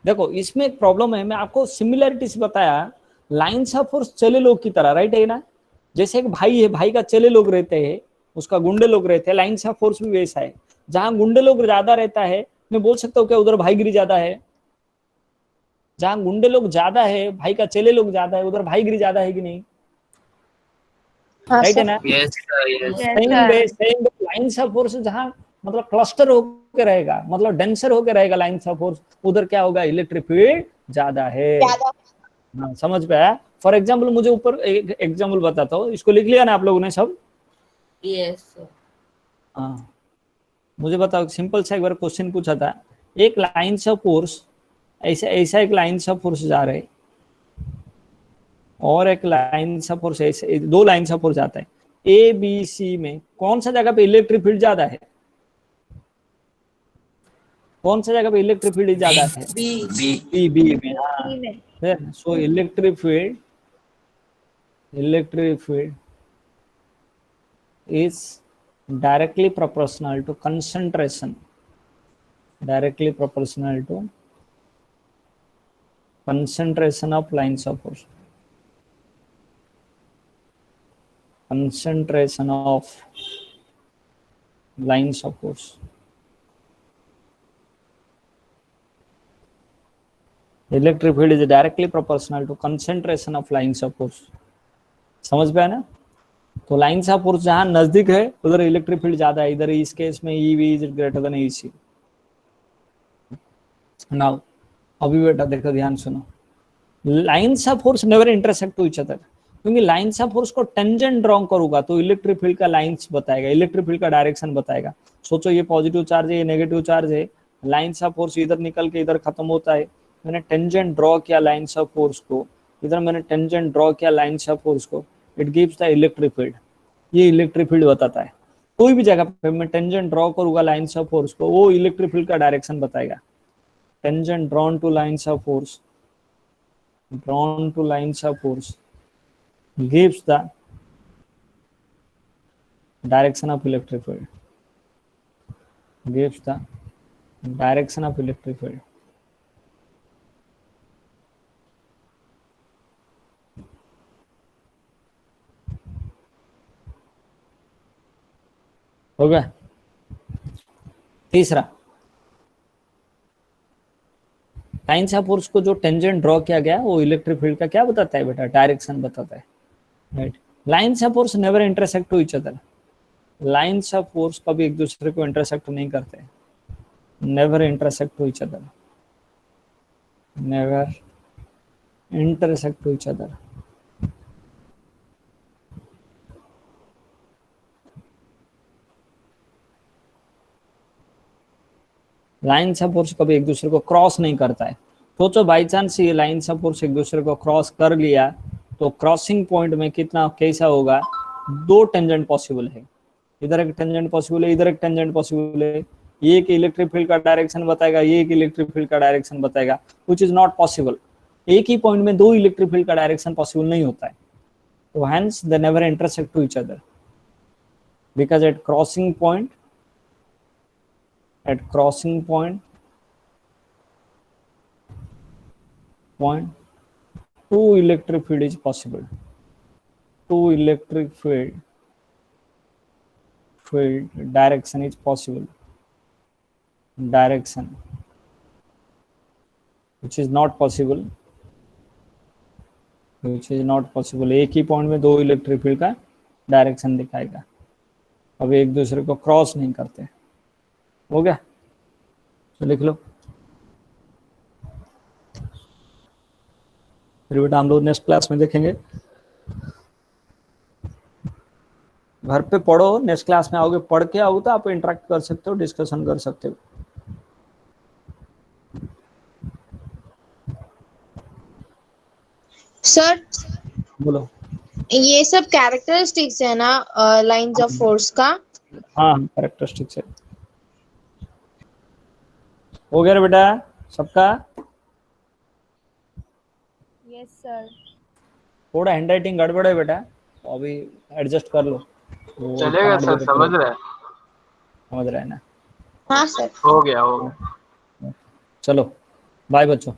Speaker 1: देखो इसमें एक प्रॉब्लम है, मैं आपको सिमिलैरिटी से बताया, लाइन्स ऑफ फोर्स चले लोग की तरह, राइट है ना। जैसे एक भाई है, भाई का चले लोग रहते हैं, उसका गुंडे लोग रहते हैं, लाइन्स ऑफ फोर्स भी वैसा है। जहां गुंडे लोग ज्यादा रहता है, मैं बोल सकता हूँ क्या उधर भाईगिरी ज्यादा है। जहां गुंडे लोग ज्यादा है, भाई का चले लोग ज्यादा है, उधर भाईगिरी ज्यादा है कि नहीं, राइट है ना।
Speaker 4: Yes, sir. Yes.
Speaker 1: Same lines of force जहां मतलब क्लस्टर होकर रहेगा, मतलब डेंसर होकर रहेगा लाइन्स ऑफ फोर्स, उधर क्या होगा, इलेक्ट्रिक फील्ड ज्यादा है। हाँ, समझ पे आया। फॉर एग्जाम्पल मुझे ऊपर एक एग्जाम्पल बताता हूँ, इसको लिख लिया ना आप लोगों ने सब?
Speaker 6: Yes, sir.
Speaker 1: हाँ, मुझे बताओ, सिंपल सा एक बार क्वेश्चन पूछा था, एक लाइन ऑफ फोर्स ऐसा ऐसा एक लाइन ऑफ फोर्स जा रहे और एक लाइन ऑफ फोर्स ऐसे, दो लाइन ऑफ फोर्स जाता है ए बी सी में, कौन सा जगह पे इलेक्ट्रिक फील्ड ज्यादा है? कौन सा जगह पे इलेक्ट्रिक फील्ड ज्यादा है? बी में। हाँ, so electric field is directly proportional to concentration of lines of force. Concentration of lines of force. Electric field is directly proportional to concentration of lines of force. समझ पे आया ना? तो lines of force जहां नजदीक है उधर electric field ज्यादा है, इधर इस केस में EV is greater than EC। Now अभी बेटा देखो, ध्यान सुनो, lines of force never intersect to each other, क्योंकि लाइन्स ऑफ फोर्स को टेंजेंट ड्रॉ करूंगा तो इलेक्ट्रिक फील्ड का लाइन्स बताएगा, इलेक्ट्रिक फील्ड का डायरेक्शन बताएगा। सोचो ये पॉजिटिव चार्ज है, ये नेगेटिव चार्ज है, लाइन्स ऑफ फोर्स इधर निकल के इधर खत्म होता है, मैंने टेंजेंट ड्रॉ किया लाइन्स ऑफ फोर्स को, इधर मैंने टेंजेंट ड्रॉ किया लाइन्स ऑफ फोर्स को, it gives the electric field. ये इलेक्ट्रिक फील्ड बताता है। कोई भी जगह पे मैं टेंजेंट ड्रॉ करूंगा लाइन्स ऑफ फोर्स को, वो इलेक्ट्रिक फील्ड का डायरेक्शन बताएगा। Tangent drawn two lines of force, gives the direction of electric field, हो गया। तीसरा, लाइन्स ऑफ फोर्स को जो टेंजेंट ड्रॉ किया गया वो इलेक्ट्रिक फील्ड का क्या बताता है बेटा? डायरेक्शन बताता है, right. Lines of force never intersect to each other, lines of force कभी एक दूसरे को इंटरसेक्ट नहीं करते, never intersect to each other, never intersect to each other. Lines of force कभी एक दूसरे को क्रॉस नहीं करता है। सोचो बाई चांस ये लाइन्स ऑफ फोर्स एक दूसरे को क्रॉस कर लिया तो क्रॉसिंग पॉइंट में कितना कैसा होगा? दो टेंजेंट पॉसिबल है, इधर एक टेंजेंट पॉसिबल है, इधर एक टेंजेंट पॉसिबल है, ये एक इलेक्ट्रिक फील्ड का डायरेक्शन बताएगा, ये एक इलेक्ट्रिक फील्ड का डायरेक्शन बताएगा, व्हिच इज नॉट पॉसिबल। एक ही पॉइंट में दो इलेक्ट्रिक फील्ड का डायरेक्शन पॉसिबल नहीं होता है, तो hence they never intersect to each other, because at crossing point two electric field is possible, two electric field direction is possible, direction which is not possible, एक ही point में दो electric field का direction दिखाएगा, अब एक दूसरे को क्रॉस नहीं करते। हो गया, तो लिख लो। फिर बेटा हम लोग नेक्स्ट क्लास में देखेंगे, घर पे पढ़ो, नेक्स्ट क्लास में आओगे, पढ़ के आओ तो आप इंटरेक्ट कर सकते हो, डिस्कशन कर सकते हो।
Speaker 5: सर
Speaker 1: बोलो।
Speaker 5: ये सब कैरेक्टरिस्टिक्स है ना लाइंस ऑफ फोर्स का?
Speaker 1: हाँ, कैरेक्टरिस्टिक्स है। हो गया बेटा सबका?
Speaker 6: Yes, sir.
Speaker 3: थोड़ा हैंडराइटिंग गड़बड़ है बेटा, तो अभी एडजस्ट कर लो। चलेगा सर, समझ रहे हैं ना?
Speaker 5: हाँ सर,
Speaker 3: हो गया।
Speaker 1: चलो बाय बच्चों।